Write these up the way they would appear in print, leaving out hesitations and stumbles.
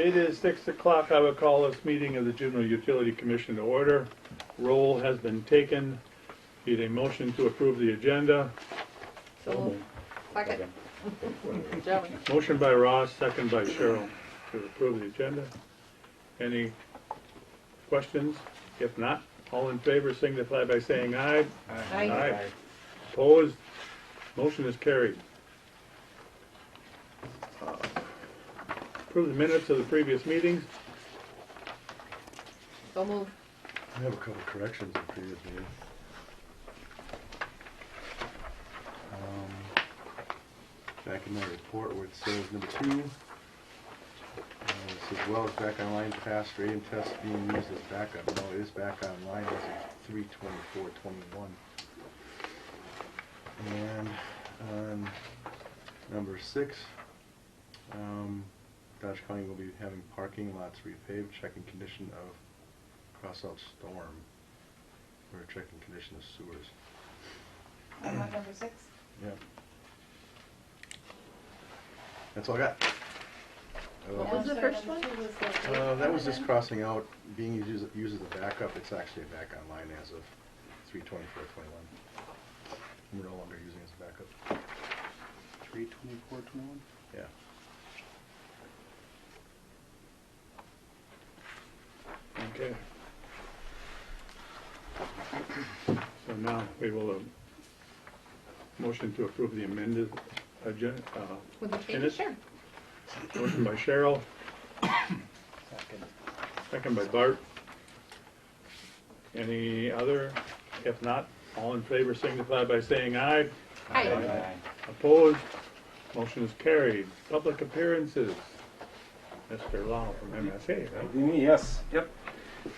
It is 6 o'clock. I will call this meeting of the Juneau Utility Commission to order. Roll has been taken. Need a motion to approve the agenda. So, second. Joey. Motion by Ross, second by Cheryl to approve the agenda. Any questions? If not, all in favor signify by saying aye. Aye. Opposed? Motion is carried. Approve the minutes of the previous meetings. So move. I have a couple corrections in previous meeting. Back in my report where it says number 2, it says well is back online past rating test being used as backup. No, it is back online as of 3/24/21. And on number 6, Dodge County will be having parking lots repaved, checking condition of crossout storm. We're checking condition of sewers. Number 6? Yep. That's all I got. What was the first one? That was just crossing out, being used as a backup. It's actually back online as of 3/24/21. We're no longer using it as a backup. 3/24/21? Yeah. Okay. So now we will motion to approve the amended agenda. With the Minutes? change, sure. Motion by Cheryl, Second. second by Bart. Any other? If not, all in favor signify by saying aye. Aye. Opposed? Motion is carried. Public appearances. Mr. Lau from MSA, right? Me, yes. Yep.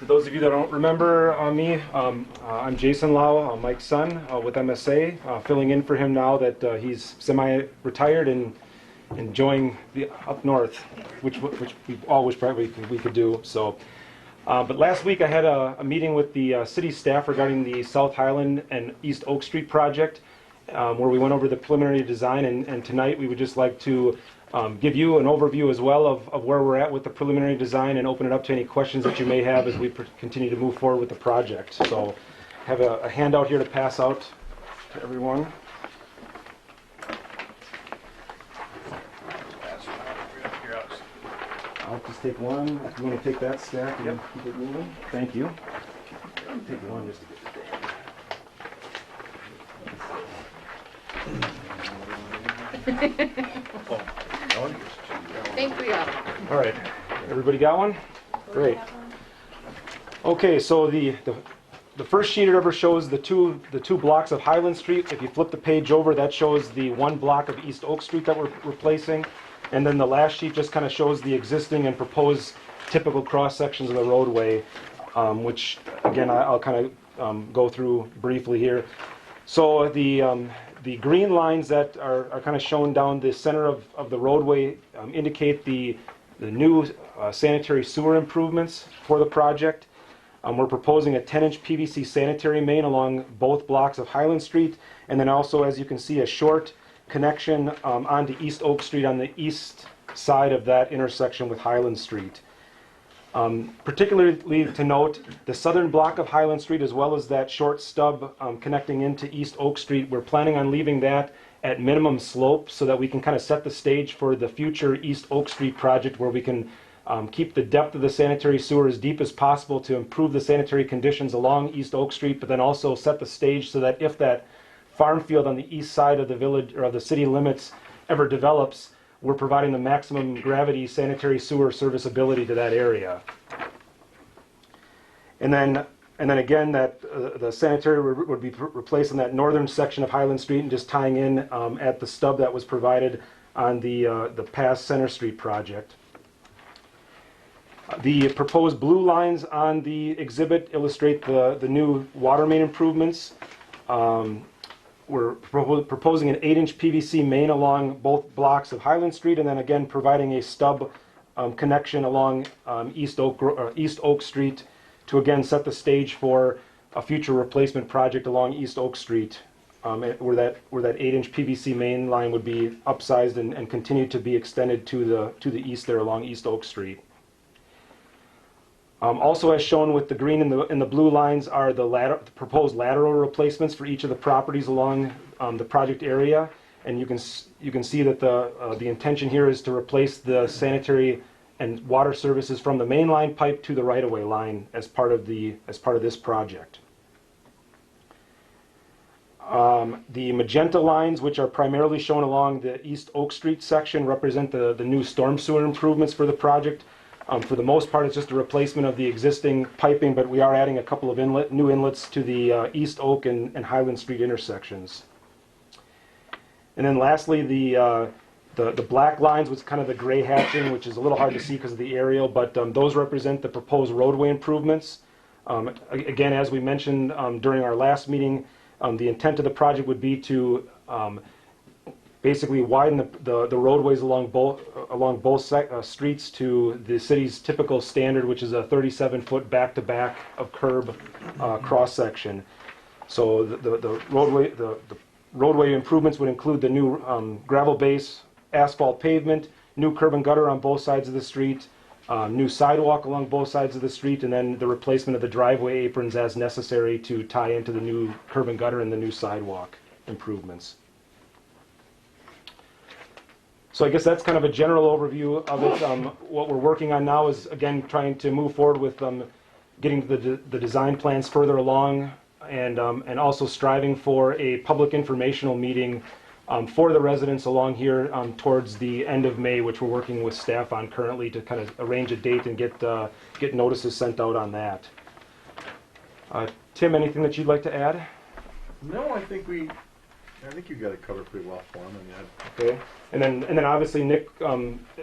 For those of you that don't remember me, I'm Jason Lau, Mike's son with MSA, filling in for him now that he's semi-retired and enjoying the up north, which we all wish probably we could do. So, but last week I had a meeting with the city staff regarding the South Highland and East Oak Street project, where we went over the preliminary design, and tonight we would just like to give you an overview as well of where we're at with the preliminary design and open it up to any questions that you may have as we continue to move forward with the project. So I have a handout here to pass out to everyone. I'll just take one. If you want to take that stack and keep it moving. Thank you. Take one just to get I think we got it. All right, everybody got one? Great. Okay, so the first sheet over shows the two blocks of Highland Street. If you flip the page over, that shows the one block of East Oak Street that we're replacing. And then the last sheet just kind of shows the existing and proposed typical cross sections of the roadway, which again I'll kind of go through briefly here. So the green lines that are kind of shown down the center of the roadway indicate the new sanitary sewer improvements for the project. We're proposing a 10-inch PVC sanitary main along both blocks of Highland Street, and then also, as you can see, a short connection onto East Oak Street on the east side of that intersection with Highland Street. Particularly to note, the southern block of Highland Street, as well as that short stub connecting into East Oak Street, we're planning on leaving that at minimum slope so that we can kind of set the stage for the future East Oak Street project, where we can keep the depth of the sanitary sewer as deep as possible to improve the sanitary conditions along East Oak Street, but then also set the stage so that if that farm field on the east side of the village or of the city limits ever develops, we're providing the maximum gravity sanitary sewer serviceability to that area. And then again, that the sanitary would be replaced in that northern section of Highland Street and just tying in at the stub that was provided on the past Center Street project. The proposed blue lines on the exhibit illustrate the new water main improvements. We're proposing an 8-inch PVC main along both blocks of Highland Street, and then again providing a stub connection along East Oak Street to again set the stage for a future replacement project along East Oak Street, where that 8-inch PVC main line would be upsized and continue to be extended to the east there along East Oak Street. Also, as shown with the green and the blue lines, are the proposed lateral replacements for each of the properties along the project area. And you can see that the intention here is to replace the sanitary and water services from the main line pipe to the right-of-way line as part of this project. The magenta lines, which are primarily shown along the East Oak Street section, represent the new storm sewer improvements for the project. For the most part, it's just a replacement of the existing piping, but we are adding a couple of new inlets to the East Oak and Highland Street intersections. And then lastly, the black lines was kind of the gray hatching, which is a little hard to see because of the aerial, but those represent the proposed roadway improvements. Again, as we mentioned during our last meeting, the intent of the project would be to basically widen the roadways along both streets to the city's typical standard, which is a 37-foot back-to-back of curb cross section. So the roadway improvements would include the new gravel base, asphalt pavement, new curb and gutter on both sides of the street, new sidewalk along both sides of the street, and then the replacement of the driveway aprons as necessary to tie into the new curb and gutter and the new sidewalk improvements. So I guess that's kind of a general overview of it. What we're working on now is, again, trying to move forward with getting the design plans further along, and also striving for a public informational meeting for the residents along here towards the end of May, which we're working with staff on currently to kind of arrange a date and get notices sent out on that. Tim, anything that you'd like to add? No, I think you got it covered pretty well for him. Okay, and then obviously Nick,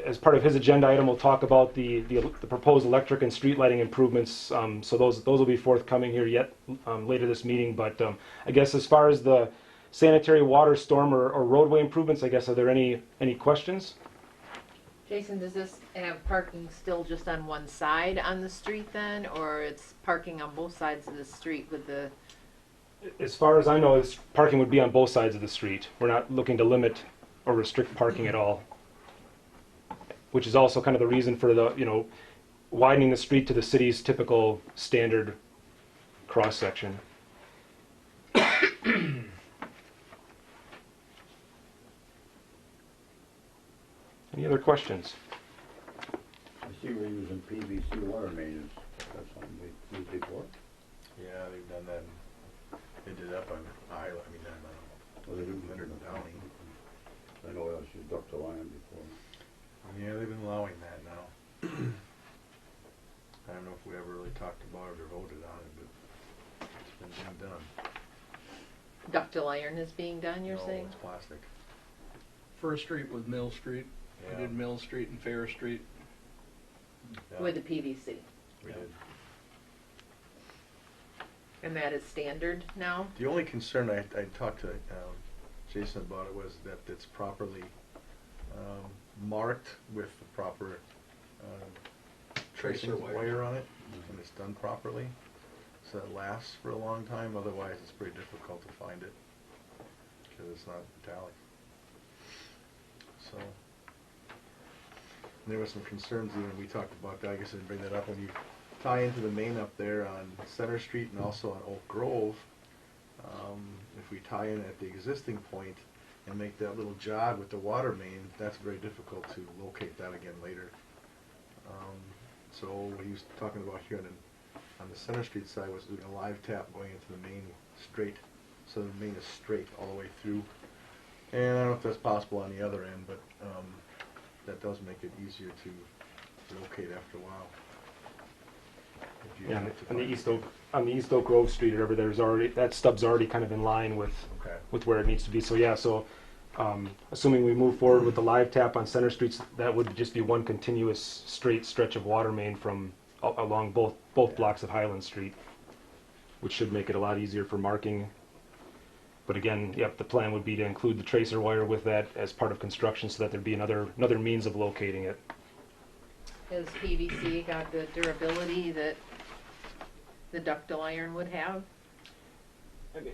as part of his agenda item, will talk about the proposed electric and street lighting improvements. So those will be forthcoming here later this meeting. But I guess as far as the sanitary, water, storm, or roadway improvements, I guess, are there any questions? Jason, does this have parking still just on one side on the street then, or it's parking on both sides of the street with the? As far as I know, parking would be on both sides of the street. We're not looking to limit or restrict parking at all, which is also kind of the reason for the widening the street to the city's typical standard cross section. Any other questions? I see we're using PVC water mains. That's something we used before. Yeah, they've done that. They did that on Well, they do Leonard and Downey. I know I was used ductile iron before. Yeah, they've been allowing that now. I don't know if we ever really talked about it or voted on it, but it's been being done. Ductile iron is being done, you're No, saying? it's plastic. First Street with Mill Street. Yeah. We did Mill Street and Fair Street. Yeah, With the PVC. we did. And that is standard now? The only concern I talked to Jason about it was that it's properly marked with the proper Tracer tracing wire. wire on it, and it's done properly, so it lasts for a long time. Otherwise, it's pretty difficult to find it because it's not metallic. So and there was some concerns even we talked about that. I guess I didn't bring that up when you tie into the main up there on Center Street and also on Oak Grove. If we tie in at the existing point and make that little jog with the water main, that's very difficult to locate that again later. So what he was talking about here on the Center Street side was doing a live tap going into the main straight, so the main is straight all the way through. And I don't know if that's possible on the other end, but that does make it easier to locate after a while. If you Yeah, have to on the find East Oak Grove Street or whatever, there's already that stub's already kind of in line with Okay. where it needs to be. So yeah, assuming we move forward with the live tap on Center Street, that would just be one continuous straight stretch of water main from along both blocks of Highland Street, which should make it a lot easier for marking. But again, yep, the plan would be to include the tracer wire with that as part of construction so that there'd be another means of locating it. Has PVC got the durability that the ductile iron would have?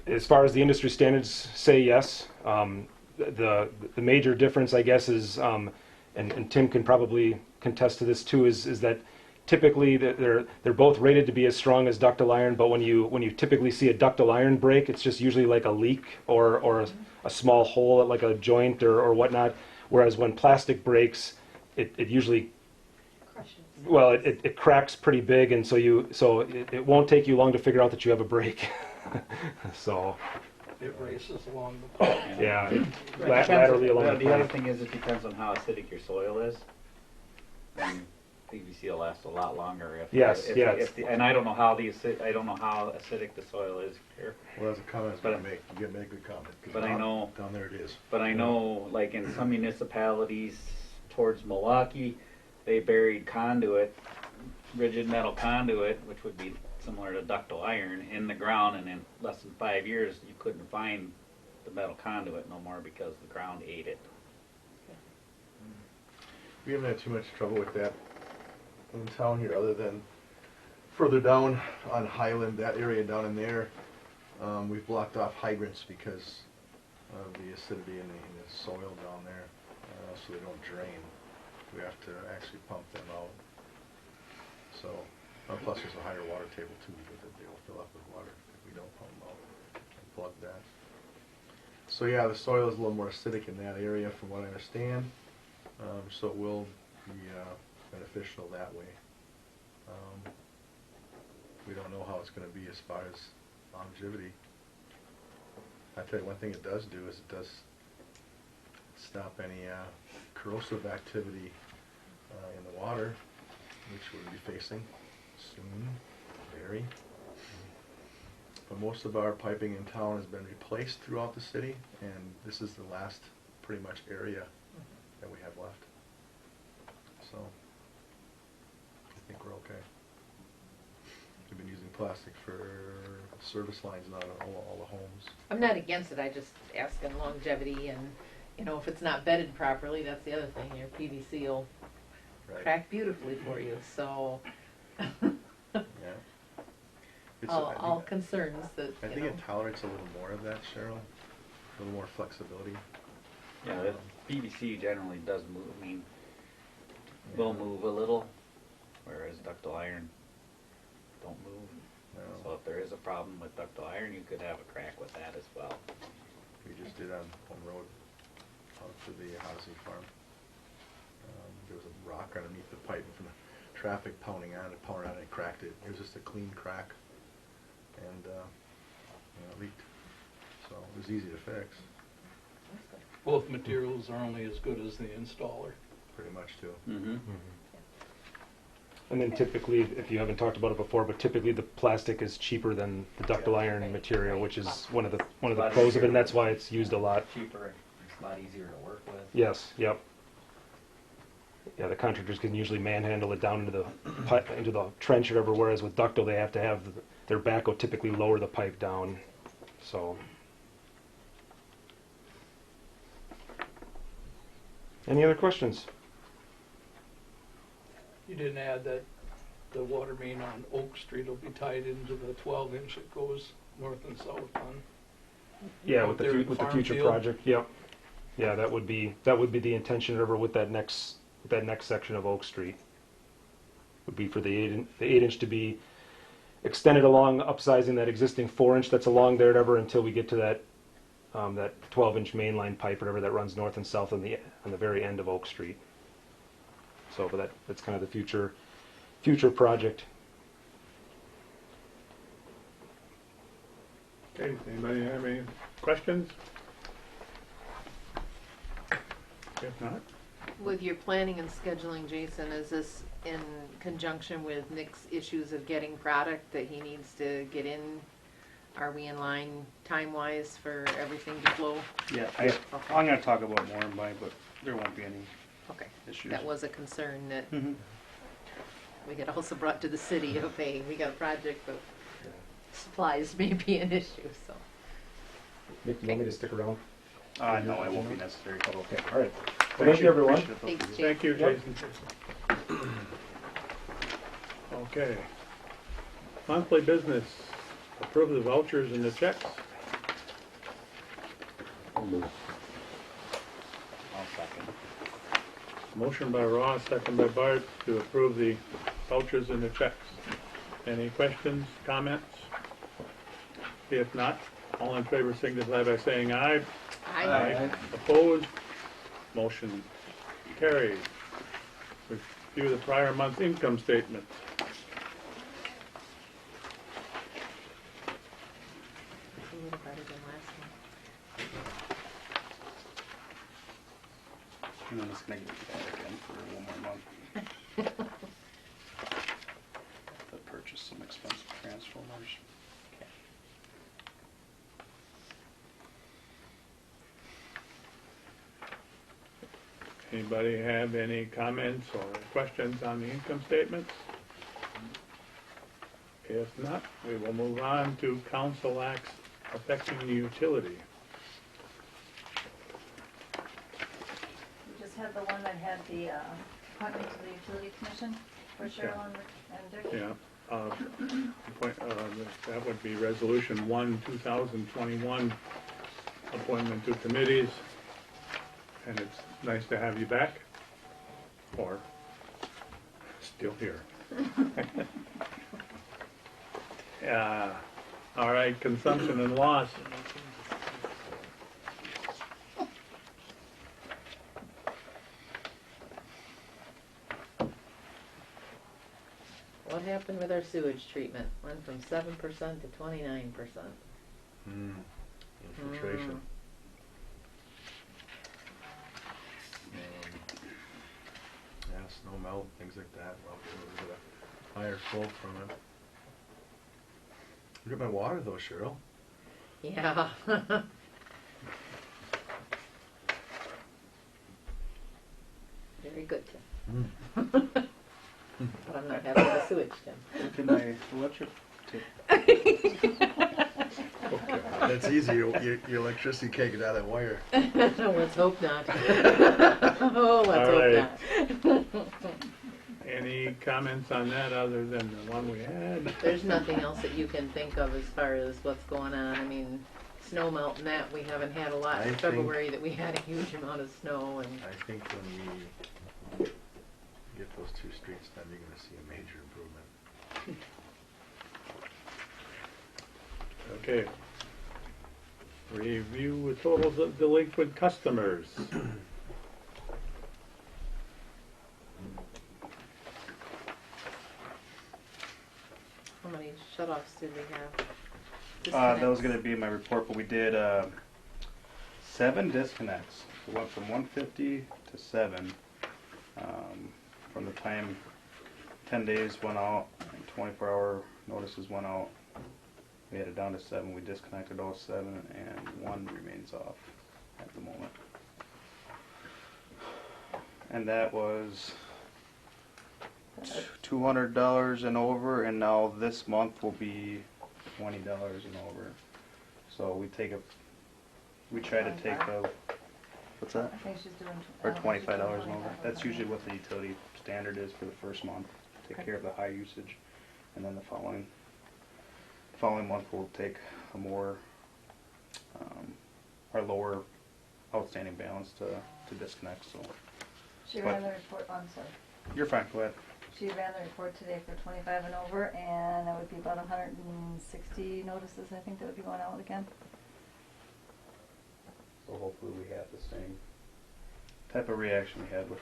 As far as the industry standards say, yes. The major difference, I guess, is, and Tim can probably contest to this too, is that typically they're both rated to be as strong as ductile iron, but when you typically see a ductile iron break, it's just usually like a leak or a small hole at like a joint or whatnot. Whereas when plastic breaks, it usually well it cracks pretty big, and so it won't take you long to figure out that you have a break. So It races along the pipe. yeah, Laterally laterally along the the other pipe. thing is, it depends on how acidic your soil is. PVC will last a lot longer if. Yes, if- yes. if the- And I don't know how I don't know how acidic the soil is here, Well, that's a comment I was But- gonna make, you made a good comment. 'Cause but I know- down there it is. but I know, like in some municipalities towards Milwaukee, they buried conduit, rigid metal conduit, which would be similar to ductile iron, in the ground, and in less than 5 years, you couldn't find the metal conduit no more because the ground ate it. We haven't had too much trouble with that in town here, other than further down on Highland, that area down in there. We've blocked off hydrants because of the acidity in the soil down there, so they don't drain. We have to actually pump them out. So, plus there's a higher water table too, because they'll fill up with water if we don't pump them out and plug that. So yeah, the soil is a little more acidic in that area from what I understand. So it will be beneficial that way. We don't know how it's going to be as far as longevity. I tell you, one thing it does do is it does stop any corrosive activity in the water, which we'll be facing soon, very. But most of our piping in town has been replaced throughout the city, and this is the last pretty much area that we have left. So, I think we're okay. We've been using plastic for service lines now in all the homes. I'm not against it, I just asking longevity and, if it's not bedded properly, that's the other thing, your PVC will Right. crack beautifully for you, so. Yeah. It's All concerns that, I think it tolerates a little more of that, Cheryl. A little more flexibility. Yeah, the PVC generally does move, will move a little, whereas ductile iron don't move. No. So if there is a problem with ductile iron, you could have a crack with that as well. We just did on Road out to the housing farm. There was a rock underneath the pipe from the traffic pounding on it, and it cracked it. It was just a clean crack, and it leaked. So it was easy to fix, Both materials are only as good as the installer. pretty much too. Mm-hmm. And then typically, if you haven't talked about it before, but typically the plastic is cheaper than the ductile iron material, which is one of the pros of it, and that's why it's used a lot. Cheaper, it's a lot easier to work with. Yes, yep. Yeah, the contractors can usually manhandle it down into the trench or whatever, whereas with ductile they have to have their backhoe typically lower the pipe down. So. Any other questions? You didn't add that the water main on Oak Street will be tied into the 12-inch that goes north and south on. Yeah, Out with there the at with the Farm future Field? project, yep. Yeah, that would be the intention over with that next section of Oak Street. Would be for the 8-inch to be extended along, upsizing that existing 4-inch that's along there, whatever, until we get to that 12-inch mainline pipe, whatever, that runs north and south on the very end of Oak Street. So, but that's kind of the future project. Okay, anybody have any questions? If not, with your planning and scheduling, Jason, is this in conjunction with Nick's issues of getting product that he needs to get in? Are we in line time-wise for everything to flow? Yeah, I'm gonna talk about more in May, but there won't be any Okay, issues. that was a concern that Mhm. we had also brought to the city of, hey, we got a project, but supplies may be an issue, so. Nick, do you want me to stick around? No, it won't be necessary. Okay, all right. Well, thank you, everyone. Thanks, Jason. thank you, Yep. Jason. Okay. Monthly business, approve the vouchers and the checks. I'll second. Motion by Ross, second by Bart, to approve the vouchers and the checks. Any questions, comments? If not, all in favor signify by saying aye. Aye. Opposed? Motion carried. Review the prior month's income statement. It's a little better than last month. And I'm just gonna get that again for one more month. To purchase some expensive transformers. Anybody have any comments or questions on the income statements? If not, we will move on to council acts affecting the utility. We just had the one that had the appointment to the utility commission for Cheryl and Dick. Yeah, that would be Resolution 1, 2021, appointment to committees. And it's nice to have you back, or still here. All right, consumption and loss. What happened with our sewage treatment? Went from 7% to 29%. Infiltration. Yeah, snow melt, things like that. Well, a little bit of higher flow from it. Look at my water though, Cheryl. Yeah. Very good, Tim. But I'm not having the sewage, Tim. Did my electric take? Okay. That's easy. Your electricity can't get out of that wire. Let's hope not. Oh, let's All right. hope not. Any comments on that other than the one we had? There's nothing else that you can think of as far as what's going on. I mean, snow melt and that, we haven't had a lot I in think- February that we had a huge amount of snow and, I think when we get those two streets done, you're gonna see a major improvement. Okay. Review totals of delinquent customers. how many shut-offs did we have? That was Disconnects. gonna be my report, but we did 7 disconnects. We went from 150 to 7. From the time 10 days went out and 24-hour notices went out, we had it down to 7. We disconnected all 7, and 1 remains off at the moment. And that was $200 and over, and now this month will be $20 and over. So we try to take a, what's that? I think she's doing. Or $25 and over. That's usually what the utility standard is for the first month. Take care of the high usage, and then the following month we'll take a more, our lower outstanding balance to disconnect. So She ran the report, I'm sorry. you're fine. Go ahead. She ran the report today for 25 and over, and that would be about 160 notices, I think, that would be going out again. So hopefully we have the same type of reaction we had with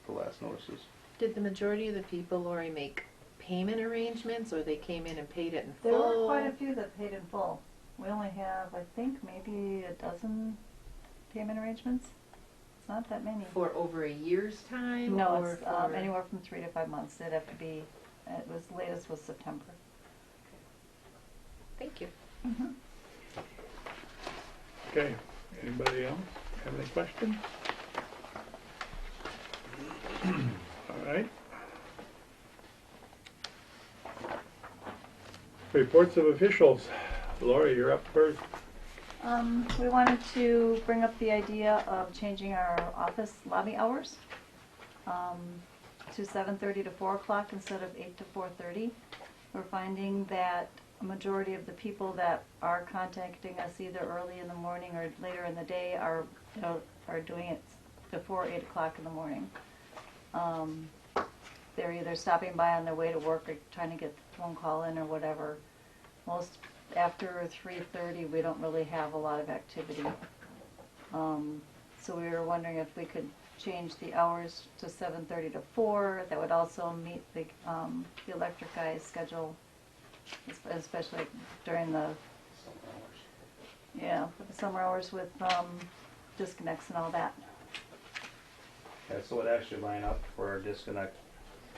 the last notices. Did the majority of the people, Lori, make payment arrangements, or they came in and paid it in There full? were quite a few that paid in full. We only have, I think, maybe a dozen payment arrangements. It's not that many. For over a year's time? No, or it's for... anywhere from 3 to 5 months. It'd have to be, it was, latest was September. Thank you. Okay, anybody else have any questions? All right. Reports of officials. Lori, you're up first. We wanted to bring up the idea of changing our office lobby hours to 7:30 to 4 o'clock instead of 8 to 4:30. We're finding that a majority of the people that are contacting us either early in the morning or later in the day are doing it before 8 o'clock in the morning. they're either stopping by on their way to work or trying to get the phone call in or whatever. Most, after 3:30, we don't really have a lot of activity. So we were wondering if we could change the hours to 7:30 to 4. That would also meet the electric guy's schedule, especially during the, yeah, the summer hours with disconnects and all that. Yeah, so it actually line up for our disconnect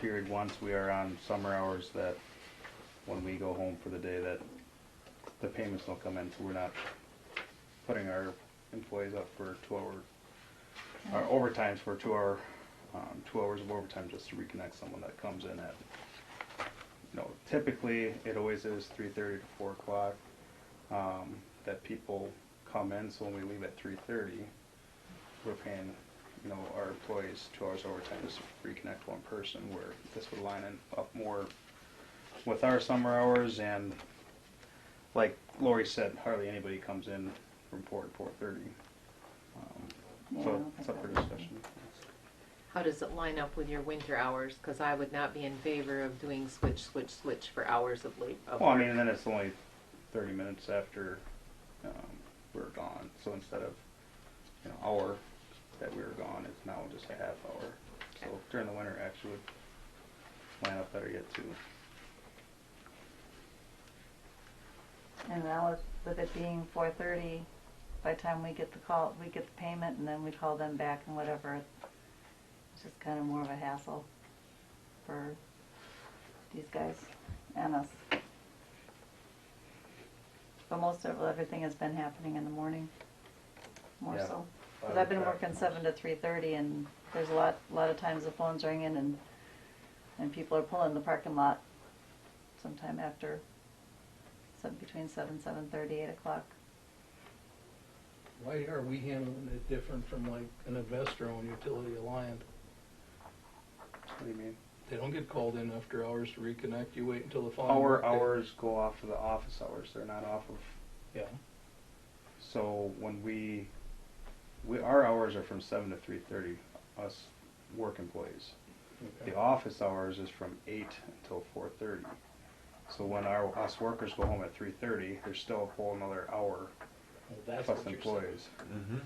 period once we are on summer hours, that when we go home for the day, that the payments don't come in, so we're not putting our employees up for 2 hour, our overtimes for 2 hour, 2 hours of overtime just to reconnect someone that comes in at, typically it always is 3:30 to 4 o'clock, that people come in, so when we leave at 3:30, we're paying, our employees 2 hours overtime just to reconnect one person, where this would line up more with our summer hours, and like Lori said, hardly anybody comes in from 4 to 4:30. Yeah, I So don't it's think up for that would discussion. How does it line up with your winter hours? Because I would not be in favor of doing switch for hours of late. Of Well, I work. mean, and then it's only 30 minutes after we're gone. So instead of hour that we were gone, it's now just a half hour. So during the winter, actually would line up better yet too. And now with it being 4:30, by the time we get the call, we get the payment, and then we call them back and whatever. It's just kind of more of a hassle for these guys and us. But most of everything has been happening in the morning, more Yeah. so. Because I've been working 7 to 3:30, and there's a lot of times the phone's ringing, and people are pulling the parking lot sometime after, between 7:30, 8 o'clock. Why are we handling it different from like an investor-owned utility Alliant? What do you mean? They don't get called in after hours to reconnect, you wait until the following Our workday. hours go off of the office hours. They're not off of. Yeah, So when our hours are from 7 to 3:30. Us work employees. okay. The office hours is from 8 until 4:30. So when us workers go home at 3:30, there's still a whole another hour Well, that's plus what you're employees. saying.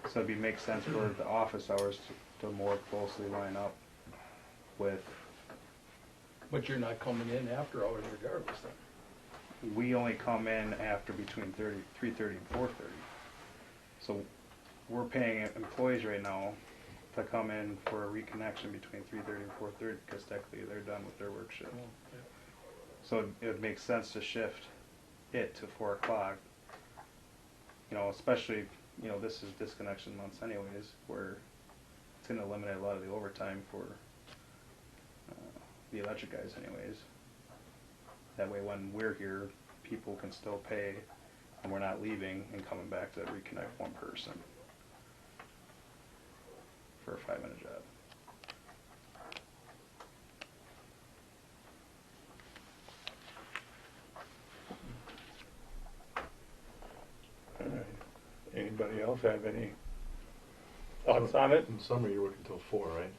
So it'd make sense for the office hours to more closely line up with. But you're not coming in after hours regardless then. We only come in after between 3:30 and 4:30. So we're paying employees right now to come in for a reconnection between 3:30 and 4:30 because technically they're done with their work shift. Well, yeah. So it would make sense to shift it to 4 o'clock. Especially, this is disconnection months anyways, where it's going to eliminate a lot of the overtime for the electric guys anyways. That way when we're here, people can still pay and we're not leaving and coming back to reconnect one person for a 5-minute job. All right. Anybody else have any thoughts on it? In summer, you're working till 4, right?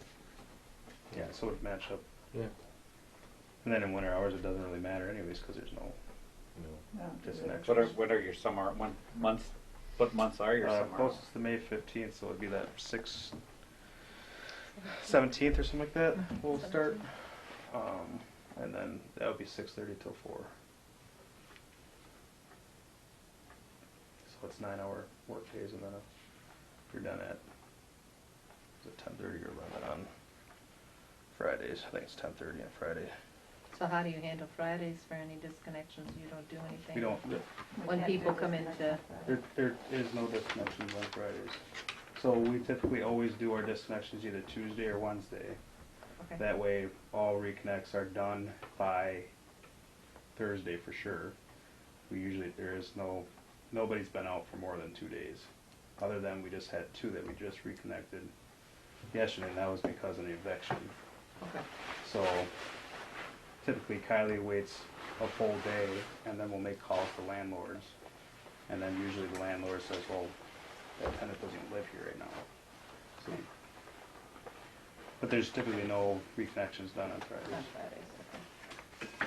Yeah, so it would match up. Yeah. And then in winter hours, it doesn't really matter anyways because there's no Yeah. disconnection. What are your summer months? What months are your summer? Closest to May 15th, so it'd be that 17th or something like that. We'll start, and then that would be 6:30 till 4. So it's 9-hour work days, and then if you're done at 10:30 or 11 on Fridays. I think it's 10:30 on Friday. So how do you handle Fridays for any disconnections? You don't do anything? We don't. When people come into, There is no disconnections on Fridays. So we typically always do our disconnections either Tuesday or Wednesday. okay. That way all reconnects are done by Thursday for sure. Nobody's been out for more than 2 days. Other than we just had 2 that we just reconnected yesterday, and that was because of the eviction. Okay. So typically Kylie waits a full day and then we'll make calls to landlords. And then usually the landlord says, well, that tenant doesn't even live here right now. So But there's typically no reconnections done on Fridays. On Fridays, okay.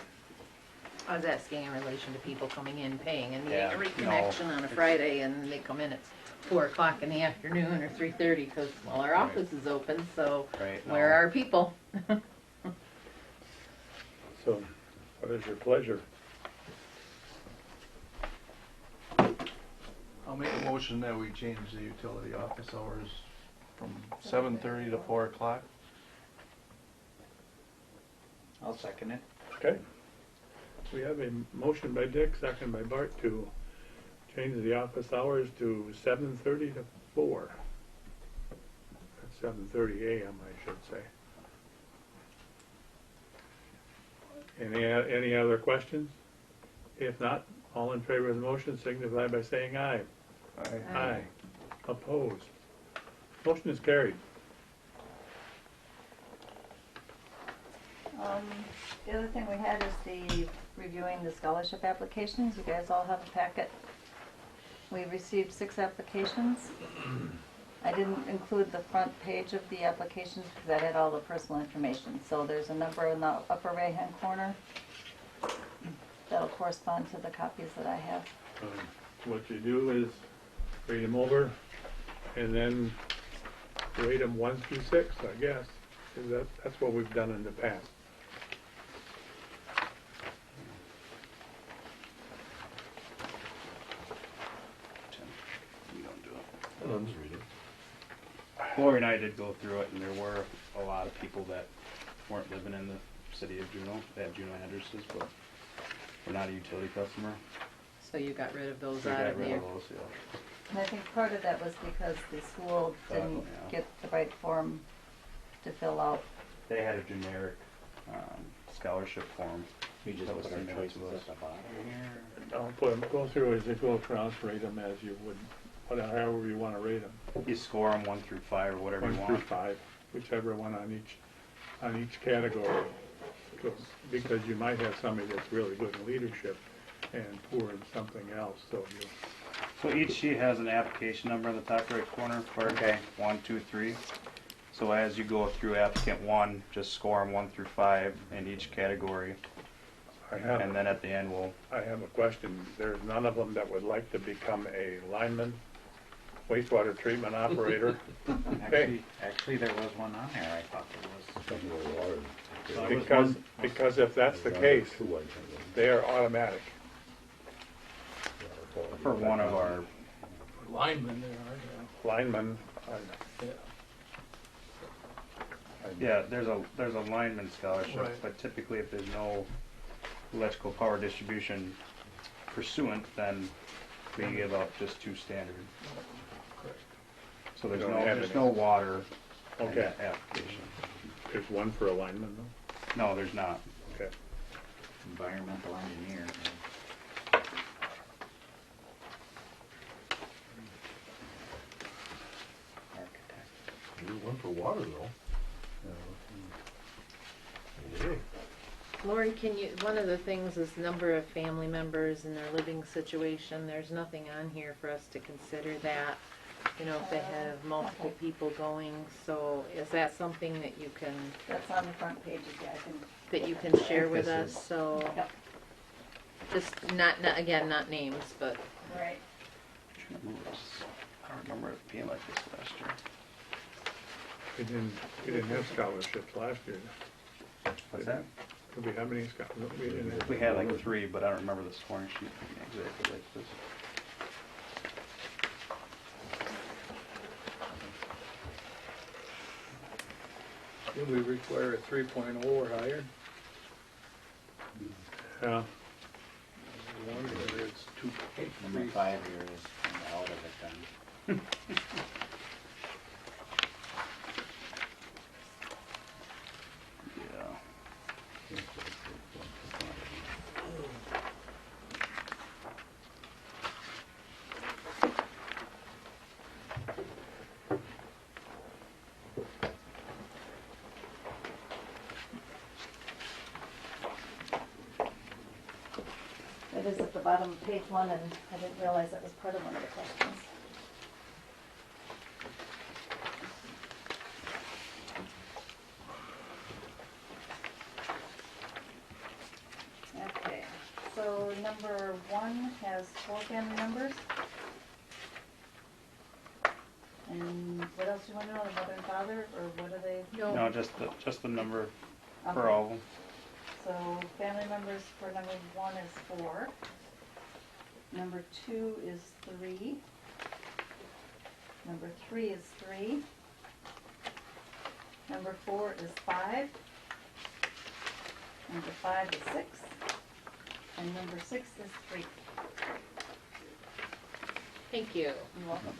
I was asking in relation to people coming in, paying, and Yeah, needing a no, reconnection on a Friday, and they come in at 4 o'clock in the afternoon or 3:30, because, well, our Right. office is open, so Right, where no. are people? So, what is your pleasure? I'll make a motion that we change the utility office hours from 7:30 to 4 o'clock. I'll second it. Okay. We have a motion by Dick, second by Bart to change the office hours to 7:30 to 4. That's 7:30 a.m., I should say. Any other questions? If not, all in favor of the motion signify by saying aye. Aye. Aye. Opposed? Motion is carried. The other thing we had is the reviewing the scholarship applications. You guys all have a packet. We received 6 applications. I didn't include the front page of the applications because that had all the personal information. So there's a number in the upper right-hand corner that'll correspond to the copies that I have. What you do is read them over and then rate them 1 through 6, I guess. 'Cause that's what we've done in the past. Tim, you don't do it. I'll just read it. Lori and I did go through it, and there were a lot of people that weren't living in the city of Juneau. They had Juneau addresses, but we're not a utility customer. So you got rid of those So we out got of rid there. of those, yeah. And I think part of that was because the school didn't yeah. get the right form to fill out. They had a generic scholarship form. We just That was put our submitted to choices us. at the bottom here. Don't put them, go through as you go across, rate them as you would, however you want to rate them. You score them 1 through 5 or whatever 1 you through want. 5, whichever one on each category. Because you might have somebody that's really good in leadership and poor in something else, so you, So each sheet has an application number in the top right corner for Okay. 1, 2, 3. So as you go through applicant 1, just score them 1 through 5 in each category, and I then at the end we'll. have a question. There's none of them that would like to become a lineman, wastewater treatment operator. Actually, there was one on there, I thought there was. Something with water. So it was Because if that's the case, Two, I think. they are automatic. For one of our, Linemen there are, Linemen, yeah. yeah, there's a lineman scholarship, Right. but typically if there's no electrical power distribution pursuant, then we give out just 2 standard. Correct. So there's Don't no, have there's any. no water in Okay. that application. There's one for a lineman though? No, there's not. Okay. Environmental engineer. Architect. There's one for water though. Hey. Lori, can you, one of the things is number of family members and their living situation. There's nothing on here for us to consider that, you know, if they have multiple people going. So is that something that you can, That's on the front page, yeah, I can, that you can share with This us? is- So yep, just not, again, not names, but right. I don't remember it being like this last year. We didn't have scholarships last year. What's that? Did we have any scholarships? We didn't have. We had like 3, but I don't remember the scoring sheet being exactly like this. Do we require a 3.0 or higher? Yeah, One, or it's 2, Number 5 here is out of it then. Yeah. It is at the bottom of page 1, and I didn't realize that was part of one of the questions. number 1 has 4 family members. And what else do you want to know, the mother and father, or what are they? No, just the number for Okay. all of them. So family members for number 1 is 4. Number 2 is 3. Number 3 is 3. Number 4 is 5. Number 5 is 6. And number 6 is 3. Thank you. You're welcome.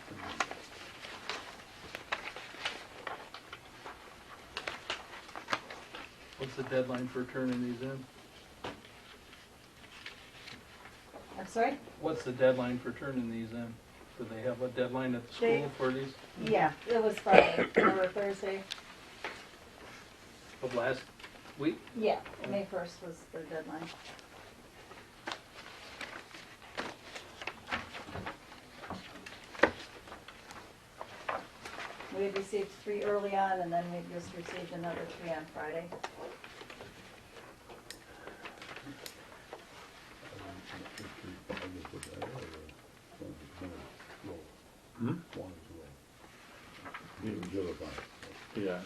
What's the deadline for turning these in? I'm sorry? What's the deadline for turning these in? Do they have a deadline at the They- school for these Yeah, it was Friday, or Thursday. of last week? Yeah, May 1st was the deadline. We had received 3 early on, and then we just received another 3 on Friday. Hmm? One is low. You do it by- Yeah.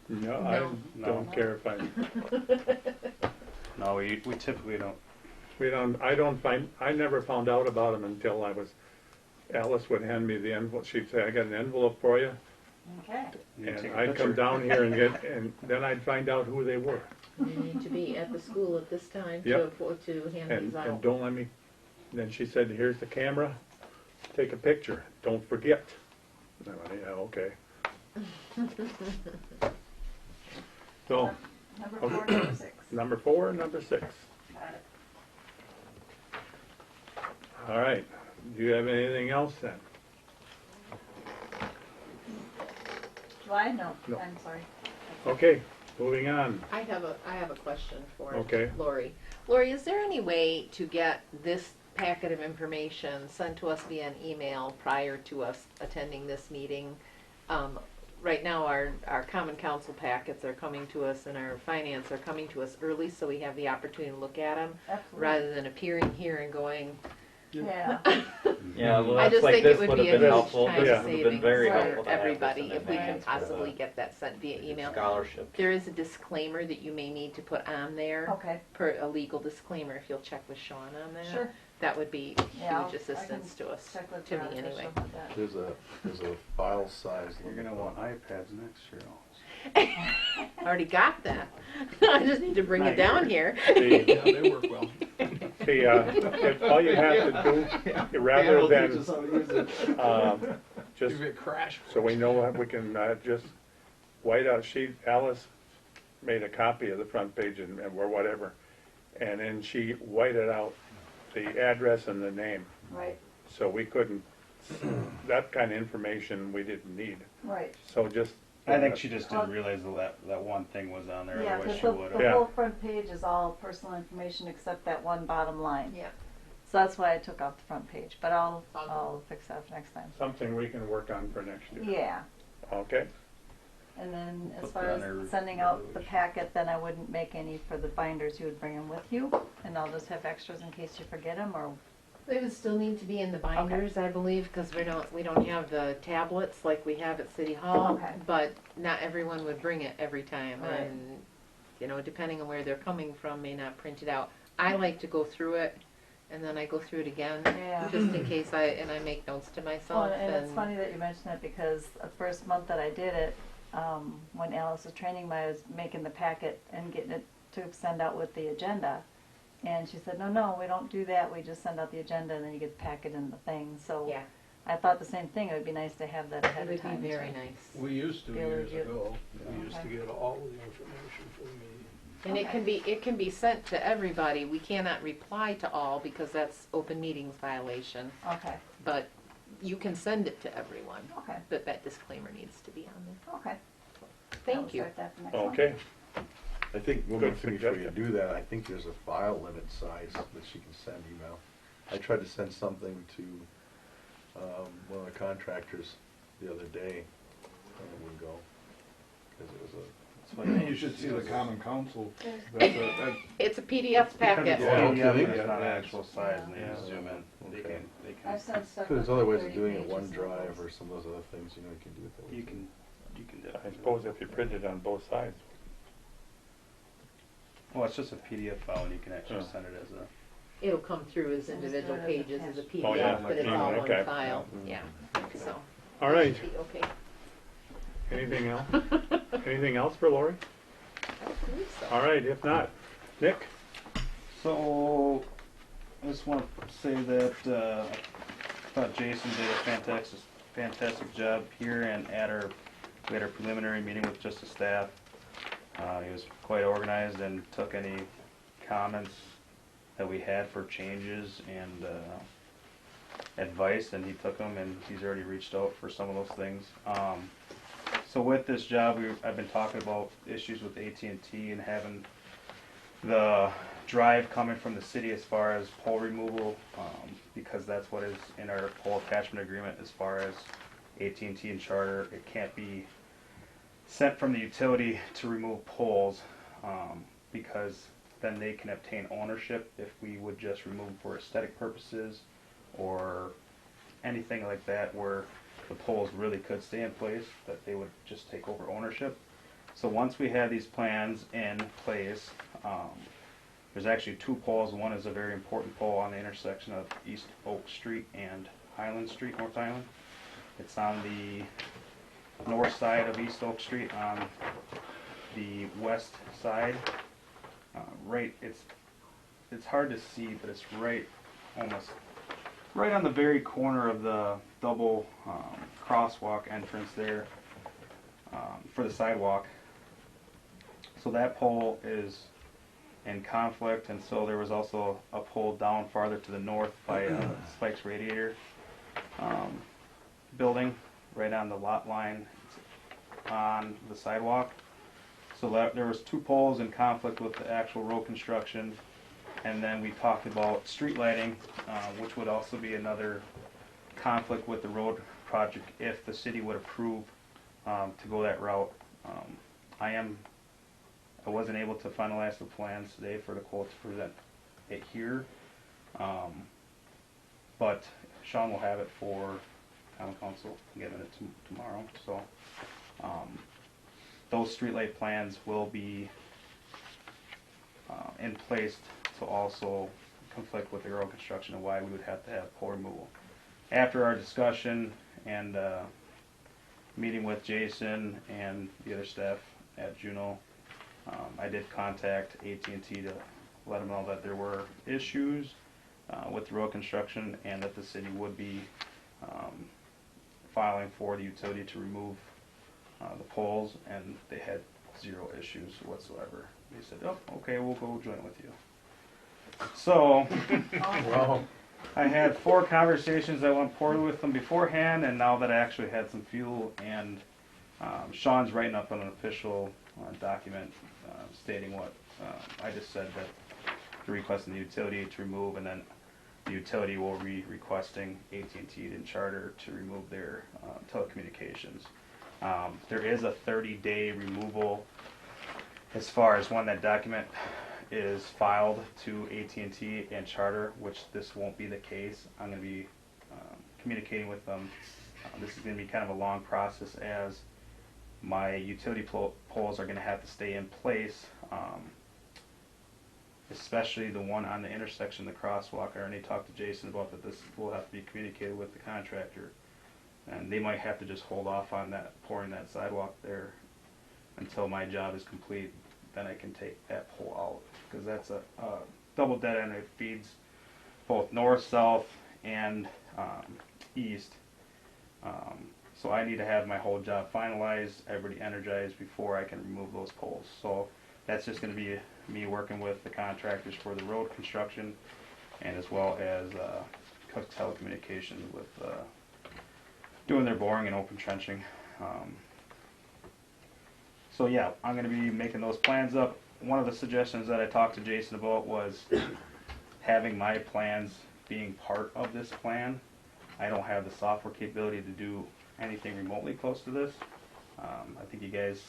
No, I No. don't care if I, No, we typically don't. I never found out about them until Alice would hand me the envelope, she'd say, I got an envelope for you, Okay. You can and take a I'd come picture. down here and then I'd find out who they were. You need to be at the school at this time Yep. to hand And these out. don't let me, then she said, here's the camera, take a picture, don't forget. And I went, yeah, okay. So, Number 4, Okay. number 6. number 4 and number 6. Got it. All right, do you have anything else then? Do I? No, No. I'm sorry. Okay, moving on. I have a question for Okay. Lori. Lori, is there any way to get this packet of information sent to us via an email prior to us attending this meeting? Right now, our common council packets are coming to us and our finance are coming to us early, so we have the opportunity to look at them, Absolutely. rather than appearing here and going, Yeah. Yeah, well, I that's just like think it this would would have be a been huge helpful. time This would have been savings very for helpful to have this everybody in if we can advance for possibly the get that sent via email. Scholarship. There is a disclaimer that you may need to put on there, Okay, a legal disclaimer, if you'll check with Sean on that. sure. That would be Yeah, huge assistance to us, Check with to John me Fisher anyway. about that. There's a file size. You're gonna want iPads next year. I already got that. I just need to bring it down here. See, Yeah, they work well. see, if all you have to do, rather than, just If it crash. so we know what we can, just white out Alice made a copy of the front page or whatever, and then she whited out the address and the name, Right, so we couldn't, that kind of information we didn't need, right. so just. I think she just didn't realize that one thing was on there, Yeah, otherwise because she would the have. Yeah. whole front page is all personal information except that one bottom line. Yeah. So that's why I took off the front page, but I'll fix that for next time. Something we can work on for next year. Yeah, Okay, and then as Put far that on as her sending out the evaluation. packet, then I wouldn't make any for the binders, you would bring them with you, and I'll just have extras in case you forget them, or, They would still need to be in the binders, I believe, because we don't have the tablets like we have at City Hall. Okay. But not everyone would bring it every time, Right. and, depending on where they're coming from, may not print it out. I like to go through it, and then I go through it again, yeah. just in case I make notes to Well, myself. and it's funny that you mentioned that because the first month that I did it, when Alice was training me, I was making the packet and getting it to send out with the agenda. And she said, no, we don't do that, we just send out the agenda and then you get the packet and the thing, so. Yeah, I thought the same thing, it would be nice to have that it ahead of would time. be very so- nice. We used to Be able to years get- ago. We used to Okay. get all of the information for the meeting. And it can be sent to everybody. We cannot reply to all because that's open meetings violation. Okay, But you can send it to everyone. okay, But that disclaimer needs to be on there. okay. Thank you. I'll start that for next month. Okay, I think one more Good thing before you suggestion. do that, I think there's a file limit size that she can send email. I tried to send something to, one of the contractors the other day, and it wouldn't go, because it was a. You should see the common council. It's a PDF packet. Yeah. Yeah, Okay. it's not actual size, and they just Yeah. zoom in. They Okay. can, they I've can, sent stuff. Because there's with other ways 30 of doing it, pages OneDrive of or some of those other things, you know, you can do it that way. you can I suppose if you print it on both sides. well, it's just a PDF file, and you can actually Yeah. send it as a, It'll come through as individual Just do it as a pages as a package. Oh, yeah. PDF, but it's all Okay. one file. Yeah, so. All right, Should be okay. anything else? Anything else for Lori? I believe so. All right, if not, Nick? So, I just want to say that I thought Jason did a fantastic job here and we had our preliminary meeting with just the staff. He was quite organized and took any comments that we had for changes and advice, and he took them, and he's already reached out for some of those things. So with this job, I've been talking about issues with AT&T and having the drive coming from the city as far as pole removal, because that's what is in our pole attachment agreement as far as AT&T and Charter. It can't be sent from the utility to remove poles, because then they can obtain ownership if we would just remove for aesthetic purposes or anything like that where the poles really could stay in place, that they would just take over ownership. So once we have these plans in place, there's actually two poles. One is a very important pole on the intersection of East Oak Street and Highland Street, North Island. It's on the north side of East Oak Street on the west side. Right, it's hard to see, but it's right, almost right on the very corner of the double crosswalk entrance there for the sidewalk. So that pole is in conflict, and so there was also a pole down farther to the north by Spike's Radiator building, right on the lot line on the sidewalk. So that there was two poles in conflict with the actual road construction, and then we talked about street lighting, which would also be another conflict with the road project if the city would approve to go that route. I wasn't able to finalize the plans today for the quote to present it here, but Sean will have it for town council, giving it tomorrow. So those streetlight plans will be in place to also conflict with the road construction and why we would have to have pole removal. After our discussion and meeting with Jason and the other staff at Juneau, I did contact AT&T to let them know that there were issues with the road construction and that the city would be filing for the utility to remove the poles, and they had zero issues whatsoever. They said, oh, okay, we'll go join with you. So, Well, I had 4 conversations that went poorly with them beforehand, and now that I actually had some fuel, and Sean's writing up an official document stating what I just said, that they're requesting the utility to remove, and then the utility will be requesting AT&T and Charter to remove their telecommunications. There is a 30-day removal as far as when that document is filed to AT&T and Charter, which this won't be the case. I'm going to be communicating with them. This is going to be kind of a long process, as my utility poles are going to have to stay in place, especially the one on the intersection of the crosswalk. I already talked to Jason about that. This will have to be communicated with the contractor, and they might have to just hold off on that, pouring that sidewalk there until my job is complete. Then I can take that pole out, because that's a double dead end. It feeds both north, south, and east. So I need to have my whole job finalized, everybody energized before I can remove those poles. So that's just going to be me working with the contractors for the road construction, and as well as Cook Telecommunications with doing their boring and open trenching. So yeah, I'm going to be making those plans up. One of the suggestions that I talked to Jason about was having my plans being part of this plan. I don't have the software capability to do anything remotely close to this. I think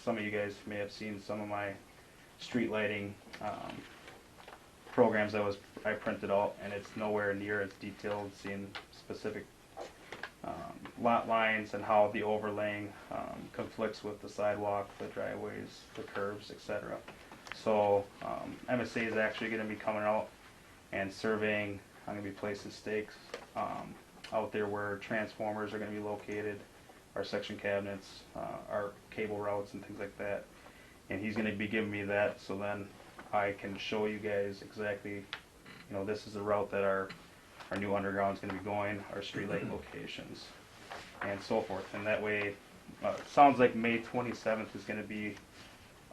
some of you guys may have seen some of my street lighting programs I printed out, and it's nowhere near as detailed, seeing specific lot lines and how the overlaying conflicts with the sidewalk, the driveways, the curbs, etc. So MSA is actually going to be coming out and surveying. I'm going to be placing stakes out there where transformers are going to be located, our section cabinets, our cable routes and things like that. And he's going to be giving me that, so then I can show you guys exactly, this is the route that our new underground is going to be going, our streetlight locations, and so forth. And that way, it sounds like May 27th is going to be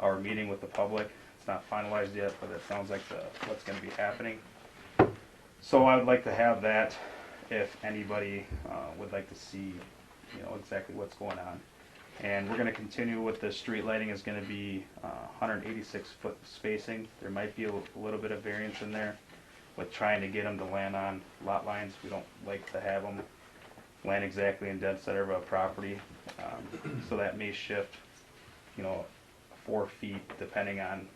our meeting with the public. It's not finalized yet, but it sounds like what's going to be happening. So I would like to have that if anybody would like to see, exactly what's going on. And we're going to continue with the street lighting. Is going to be 186-foot spacing. There might be a little bit of variance in there with trying to get them to land on lot lines. We don't like to have them land exactly in dead center of a property. So that may shift, 4 feet depending on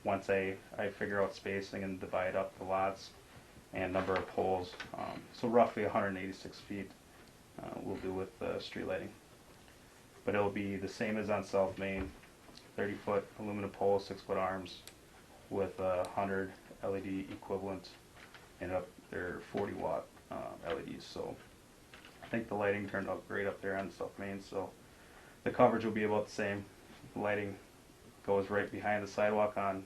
once I figure out spacing and divide up the lots and number of poles. So roughly 186 feet we'll do with street lighting. But it'll be the same as on South Main, 30-foot aluminum poles, 6-foot arms with 100 LED equivalent, and up there 40-watt LEDs. So I think the lighting turned out great up there on South Main, so the coverage will be about the same. The lighting goes right behind the sidewalk on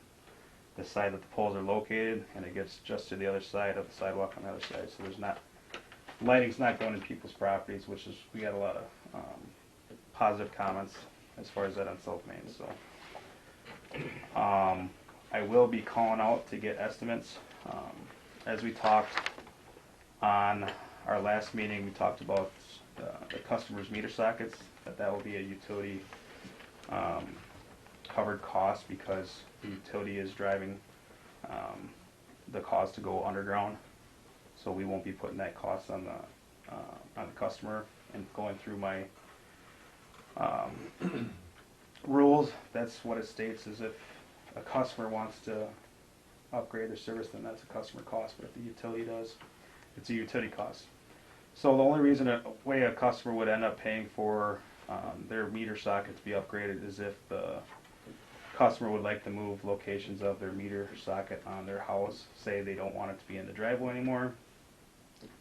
the side that the poles are located, and it gets just to the other side of the sidewalk on the other side. So lighting's not going in people's properties, which is, we got a lot of positive comments as far as that on South Main. So I will be calling out to get estimates. As we talked on our last meeting, we talked about the customer's meter sockets, that will be a utility covered cost, because the utility is driving the cost to go underground. So we won't be putting that cost on the customer. And going through my rules, that's what it states, is if a customer wants to upgrade their service, then that's a customer cost, but if the utility does, it's a utility cost. So the only reason way a customer would end up paying for their meter socket to be upgraded is if the customer would like to move locations of their meter socket on their house. Say they don't want it to be in the driveway anymore,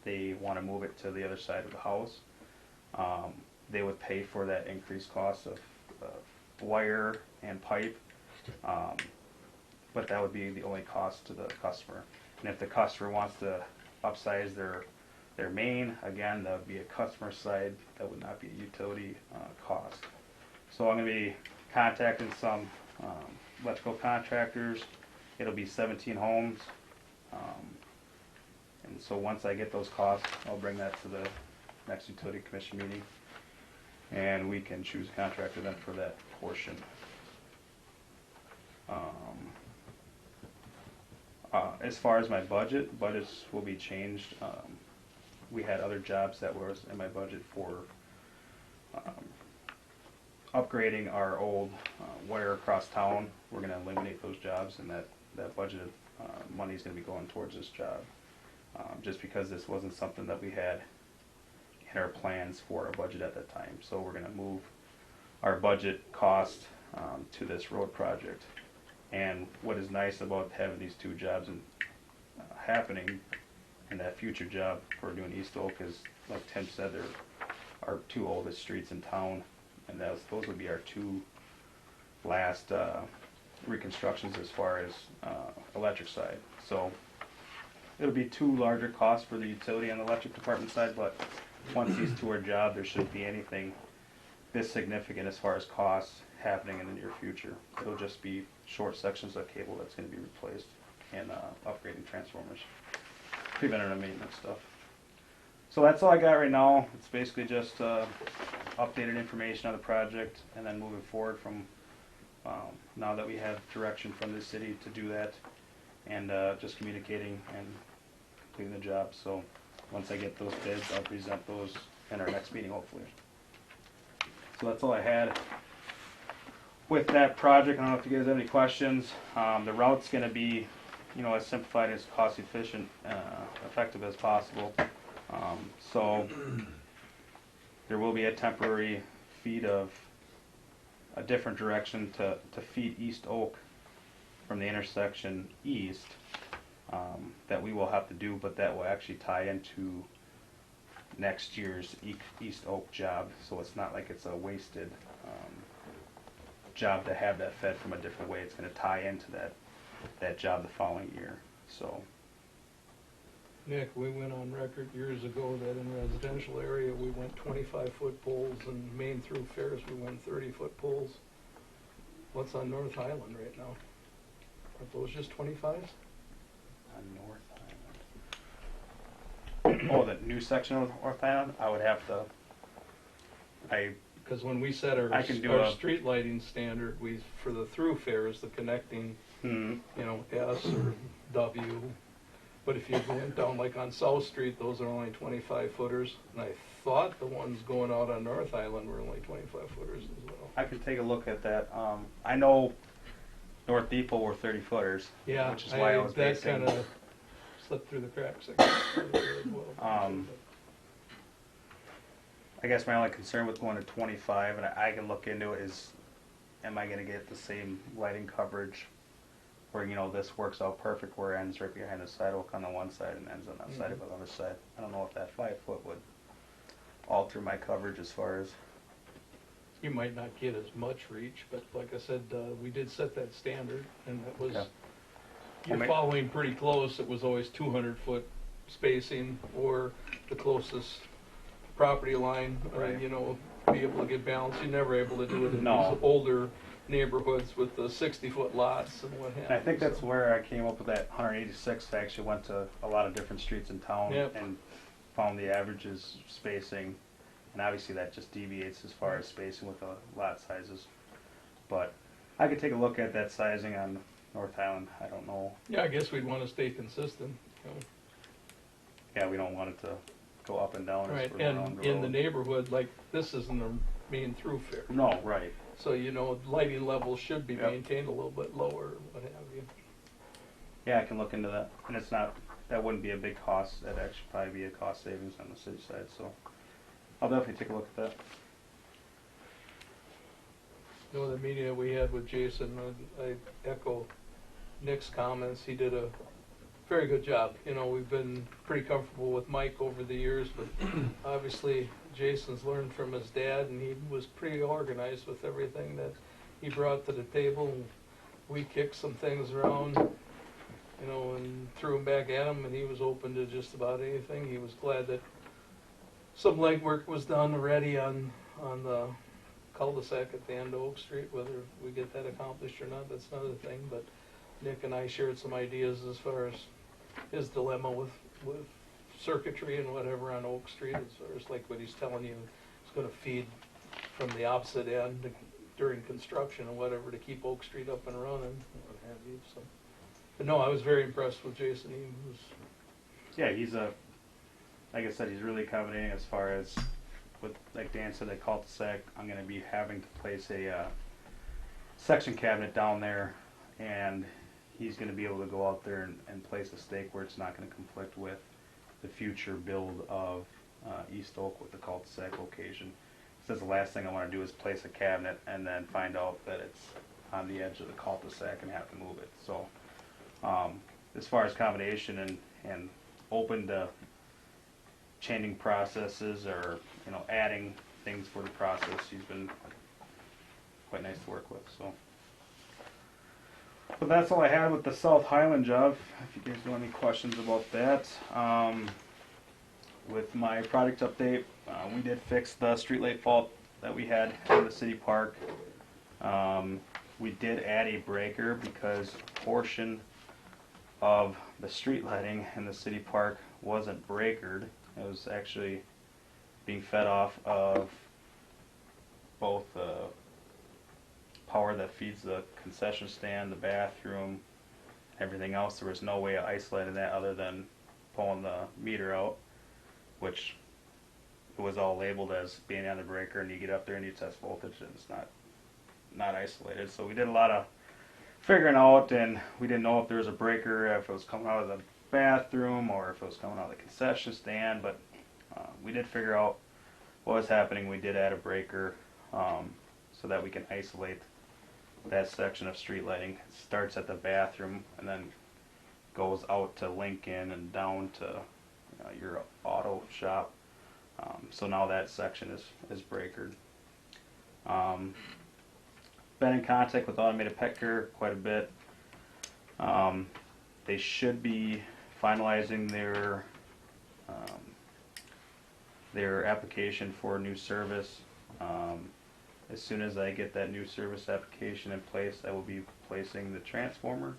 they want to move it to the other side of the house. They would pay for that increased cost of wire and pipe, but that would be the only cost to the customer. And if the customer wants to upsize their main, again, that would be a customer side, that would not be a utility cost. So I'm going to be contacting some electrical contractors. It'll be 17 homes, and so once I get those costs, I'll bring that to the next utility commission meeting, and we can choose a contractor then for that portion. As far as my budgets will be changed. We had other jobs that was in my budget for upgrading our old wire across town. We're going to eliminate those jobs, and that budgeted money is going to be going towards this job. Just because this wasn't something that we had in our plans for our budget at that time. So we're going to move our budget cost to this road project. And what is nice about having these two jobs happening, and that future job for doing East Oak is, like Tim said, they're our 2 oldest streets in town, and those would be our 2 last reconstructions as far as electric side. So it'll be 2 larger costs for the utility and the electric department side, but once these 2 are jobbed, there shouldn't be anything this significant as far as costs happening in the near future. It'll just be short sections of cable that's gonna be replaced and upgrading transformers, preventative maintenance stuff. So that's all I got right now. It's basically just updated information on the project and then moving forward from now that we have direction from the city to do that, and just communicating and completing the job. So once I get those bids, I'll present those in our next meeting hopefully. So that's all I had with that project. I don't know if you guys have any questions. The route's going to be, as simplified, as cost efficient, effective as possible. So there will be a temporary feed of a different direction to feed East Oak from the intersection east, that we will have to do, but that will actually tie into next year's East Oak job. So it's not like it's a wasted job to have that fed from a different way. It's going to tie into that job the following year. So Nick, we went on record years ago that in residential area, we went 25-foot poles, and main thoroughfares, we went 30-foot poles. What's on North Highland right now? Are those just 25s? on North Island. Oh, the new section of North Island? I would have to, Because when we set I can do our a- street lighting standard, for the thoroughfares, the connecting, S or W. But if you went down like on South Street, those are only 25-footers. And I thought the ones going out on North Island were only 25-footers as well. I can take a look at that. I know North Depot were 30-footers. Yeah, which is why I was that basing. kind of slipped through the cracks, I guess. I guess my only concern with going to 25, and I can look into it, is am I going to get the same lighting coverage where, this works out perfect where it ends right behind the sidewalk on the one side and ends on that side on the other side. I don't know if that 5-foot would alter my coverage as far as. You might not get as much reach, but like I said, we did set that standard, and it was, Okay. you're Well, following pretty close. It was always 200-foot spacing or the closest property line, Right. be able to get balance. You're never able to do it in No. these older neighborhoods with the 60-foot lots and what have you. And I think that's so. where I came up with that 186. I actually went to a lot of different streets in town Yep. and found the averages spacing, and obviously that just deviates as far as spacing with the lot sizes. But I could take a look at that sizing on North Island. I don't know. Yeah, I guess we'd want to stay consistent. Yeah, we don't want it to go up and down as Right, we're going on and the in the road. neighborhood, like, this isn't a main thoroughfare. No, right. So, lighting levels should be Yep. maintained a little bit lower, what have you. Yeah, I can look into that. And that wouldn't be a big cost. That'd actually probably be a cost savings on the city side, so I'll definitely take a look at that. The meeting that we had with Jason, I echo Nick's comments. He did a very good job. We've been pretty comfortable with Mike over the years, but obviously Jason's learned from his dad, and he was pretty organized with everything that he brought to the table. We kicked some things around, and threw him back at him, and he was open to just about anything. He was glad that some legwork was done already on the cul-de-sac at the end of Oak Street. Whether we get that accomplished or not, that's another thing, but Nick and I shared some ideas as far as his dilemma with circuitry and whatever on Oak Street, as far as like what he's telling you, it's gonna feed from the opposite end during construction or whatever to keep Oak Street up and running, what have you, so. But no, I was very impressed with Jason. He was, Yeah, like I said, he's really accommodating as far as, like Dan said, that cul-de-sac, I'm gonna be having to place a section cabinet down there, and he's gonna be able to go out there and place a stake where it's not gonna conflict with the future build of East Oak with the cul-de-sac location. Says the last thing I wanna do is place a cabinet and then find out that it's on the edge of the cul-de-sac and have to move it. So, as far as accommodation and open to changing processes or, adding things for the process, he's been quite nice to work with, so. But that's all I had with the South Highland job. If you guys have any questions about that. With my project update, we did fix the streetlight fault that we had in the city park. We did add a breaker because a portion of the street lighting in the city park wasn't breakered. It was actually being fed off of both power that feeds the concession stand, the bathroom, everything else. There was no way of isolating that other than pulling the meter out, which it was all labeled as being on the breaker, and you get up there and you test voltage and it's not isolated. So we did a lot of figuring out, and we didn't know if there was a breaker, if it was coming out of the bathroom or if it was coming out of the concession stand, but we did figure out what was happening. We did add a breaker so that we can isolate that section of street lighting. It starts at the bathroom and then goes out to Lincoln and down to your auto shop. So now that section is breakered. Been in contact with Automated Pet Care quite a bit. They should be finalizing their application for a new service. As soon as I get that new service application in place, I will be placing the transformer.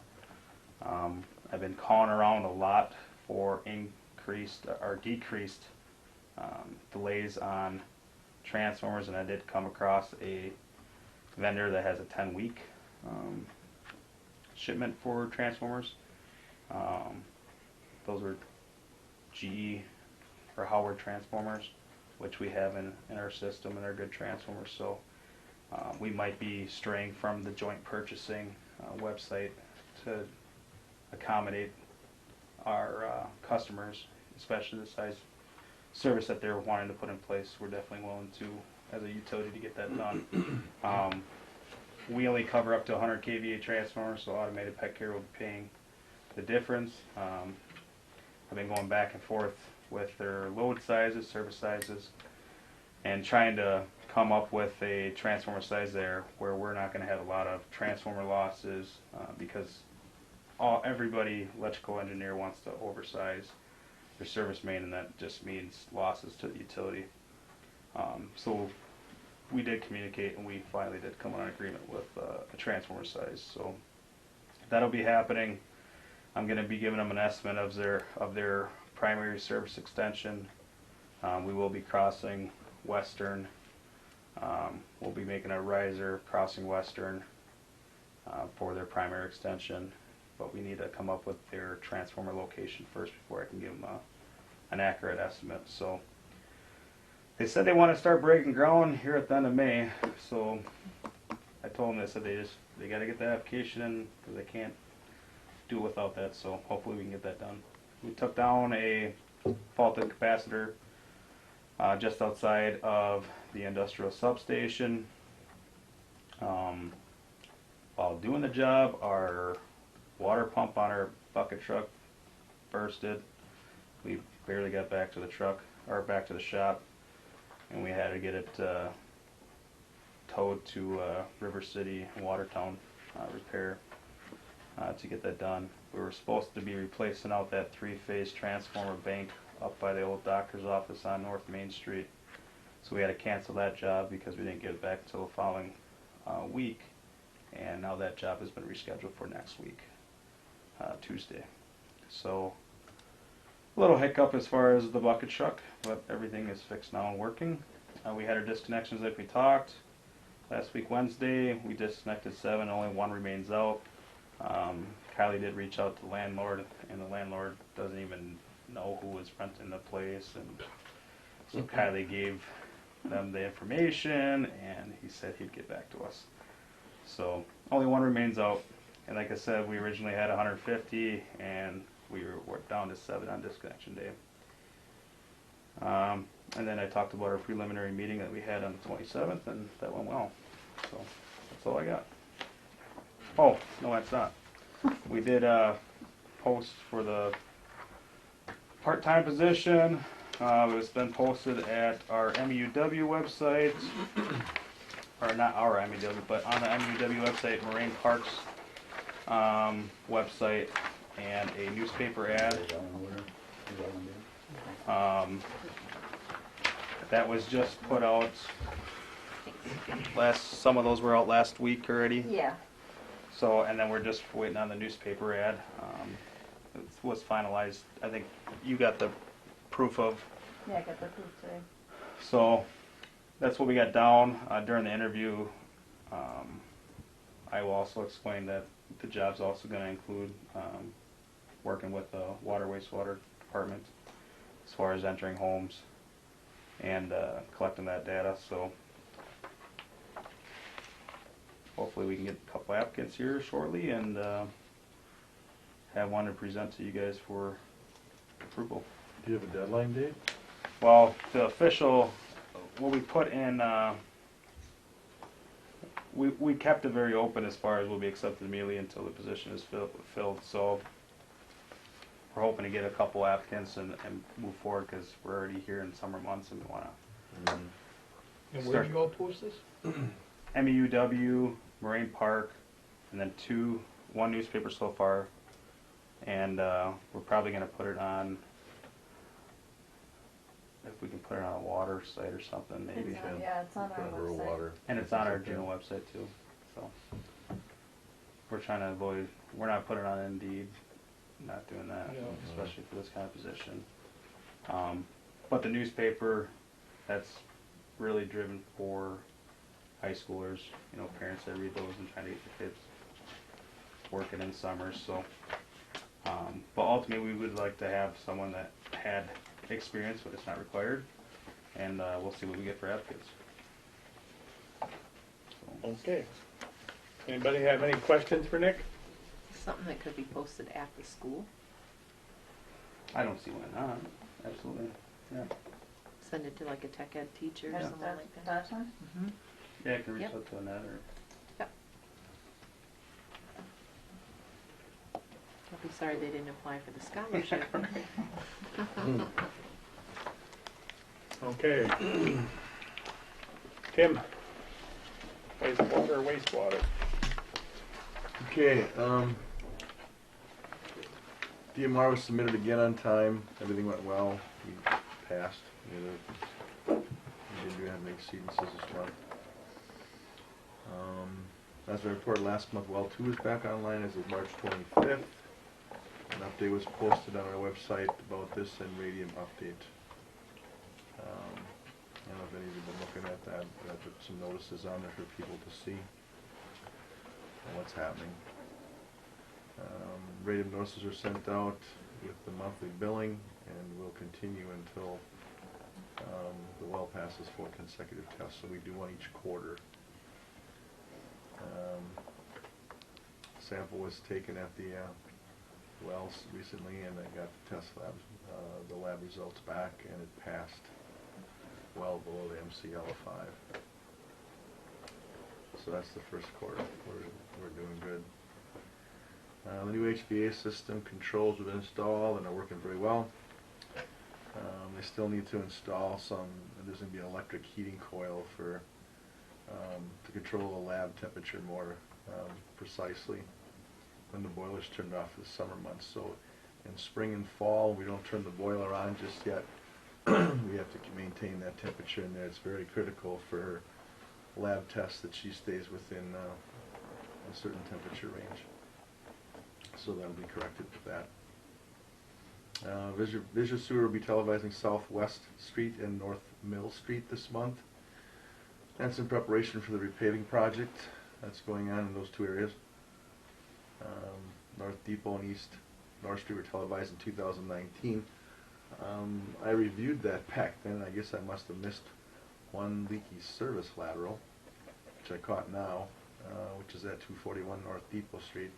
I've been calling around a lot for increased or decreased delays on transformers, and I did come across a vendor that has a 10-week shipment for transformers. Those were GE or Howard transformers, which we have in our system, and they're good transformers. So we might be straying from the joint purchasing website to accommodate our customers, especially the size service that they're wanting to put in place. We're definitely willing to, as a utility, to get that done. We only cover up to 100 kVA transformers, so Automated Pet Care will be paying the difference. I've been going back and forth with their load sizes, service sizes, and trying to come up with a transformer size there where we're not going to have a lot of transformer losses because everybody, electrical engineer, wants to oversize their service main, and that just means losses to the utility. So we did communicate, and we finally did come on an agreement with a transformer size. So that'll be happening. I'm going to be giving them an estimate of their primary service extension. We will be crossing Western. We'll be making a riser crossing Western for their primary extension, but we need to come up with their transformer location first before I can give them an accurate estimate. So they said they want to start breaking ground here at the end of May. So I told them, I said they got to get the application in because they can't do it without that. So hopefully we can get that done. We took down a faulted capacitor just outside of the industrial substation. While doing the job, our water pump on our bucket truck bursted. We barely got back to the truck, or back to the shop, and we had to get it towed to River City, Watertown repair to get that done. We were supposed to be replacing out that 3-phase transformer bank up by the old doctor's office on North Main Street. So we had to cancel that job because we didn't get it back until the following week. And now that job has been rescheduled for next week, Tuesday. So a little hiccup as far as the bucket truck, but everything is fixed now and working. We had our disconnections like we talked. Last week Wednesday we disconnected 7, only 1 remains out. Kylie did reach out to the landlord, and the landlord doesn't even know who was renting the place, and so Kylie gave them the information, and he said he'd get back to us. So only 1 remains out, and like I said, we originally had 150, and we were down to 7 on disconnection day. And then I talked about our preliminary meeting that we had on the 27th, and that went well. So that's all I got. Oh, no, that's not. We did post for the part-time position. It's been posted at our MEUW website, or not our MEUW, but on the MEUW website, Moraine Parks website, and a newspaper ad. That was just put out Some of those were out last week already. Yeah, So, and then we're just waiting on the newspaper ad. It was finalized. I think you got the proof of. yeah, I got the proof today. So, that's what we got down during the interview. I will also explain that the job's also going to include working with the water wastewater department as far as entering homes and collecting that data. So hopefully we can get a couple applicants here shortly and have one to present to you guys for approval. Do you have a deadline date? Well, the official, what we put in, we kept it very open as far as will be accepted immediately until the position is filled. So we're hoping to get a couple applicants and move forward because we're already here in summer months and we want to. And where did you all post this? MEUW, Moraine Park, and then one newspaper so far, and we're probably going to put it on, if we can put it on a water site or something, maybe. It's on our Rural website. water. And it's on our Juneau website too, so. We're trying to avoid, we're not putting it on Indeed, not doing that, Yeah. especially for this kind of position. But the newspaper, that's really driven for high schoolers, parents that read those and trying to get the kids working in summers, so. But ultimately, we would like to have someone that had experience, but it's not required, and we'll see what we get for applicants. So, Okay. Anybody have any questions for Nick? Something that could be posted at the school. I don't see why not, absolutely, yeah. Send it to like a tech ed teacher or That's, someone that's, like that. that's one? Mm-hmm. Yeah, I can reach Yep. out to Annette or. I'll be sorry they didn't apply for the scholarship. Okay. Tim? Wastewater. Okay, DMR was submitted again on time, everything went well, we passed. We didn't have any exceedances this month. As I reported last month, well 2 is back online as of March 25th. An update was posted on our website about this and Radium update. I don't know if any of you have been looking at that, but I put some notices on there for people to see what's happening. Radium notices are sent out with the monthly billing and will continue until the well passes 4 consecutive tests, so we do one each quarter. Sample was taken at the wells recently, and I got the test labs, the lab results back, and it passed well below the MCL of 5. So that's the first quarter. We're doing good. The new HVA system controls have been installed and are working very well. They still need to install there's going to be an electric heating coil for to control the lab temperature more precisely when the boiler's turned off for the summer months. So in spring and fall, we don't turn the boiler on just yet. We have to maintain that temperature in there. It's very critical for her lab tests that she stays within a certain temperature range. So that'll be corrected with that. Visual Sewer will be televising Southwest Street and North Mill Street this month. That's in preparation for the repaving project that's going on in those 2 areas. North Depot and East North Street were televised in 2019. I reviewed that back then. I guess I must have missed one leaky service lateral, which I caught now, which is at 241 North Depot Street.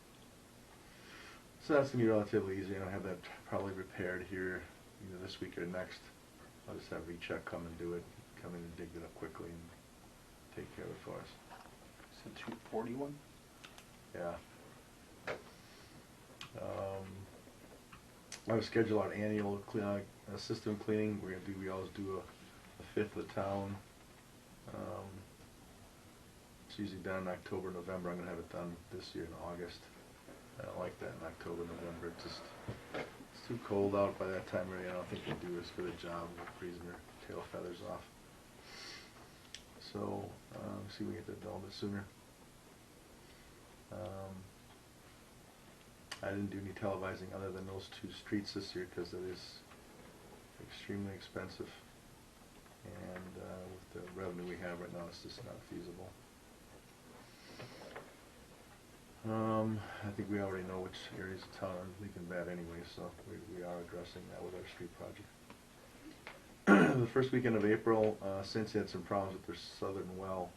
So that's going to be relatively easy, and I'll have that probably repaired here either this week or next. I'll just have Recheck come and do it, come in and dig it up quickly and take care of it for us. So 241? Yeah. I would schedule our annual system cleaning. We always do a fifth of the town. It's usually done in October, November. I'm going to have it done this year in August. I don't like that in October, November. It's too cold out by that time. Really, I don't think we'll do as good a job of freezing their tail feathers off. So See if we get that done a bit sooner. I didn't do any televising other than those 2 streets this year because it is extremely expensive. And with the revenue we have right now, it's just not feasible. I think we already know which areas of town are leaking bad anyway, so we are addressing that with our street project. The first weekend of April, Cincy had some problems with their southern well.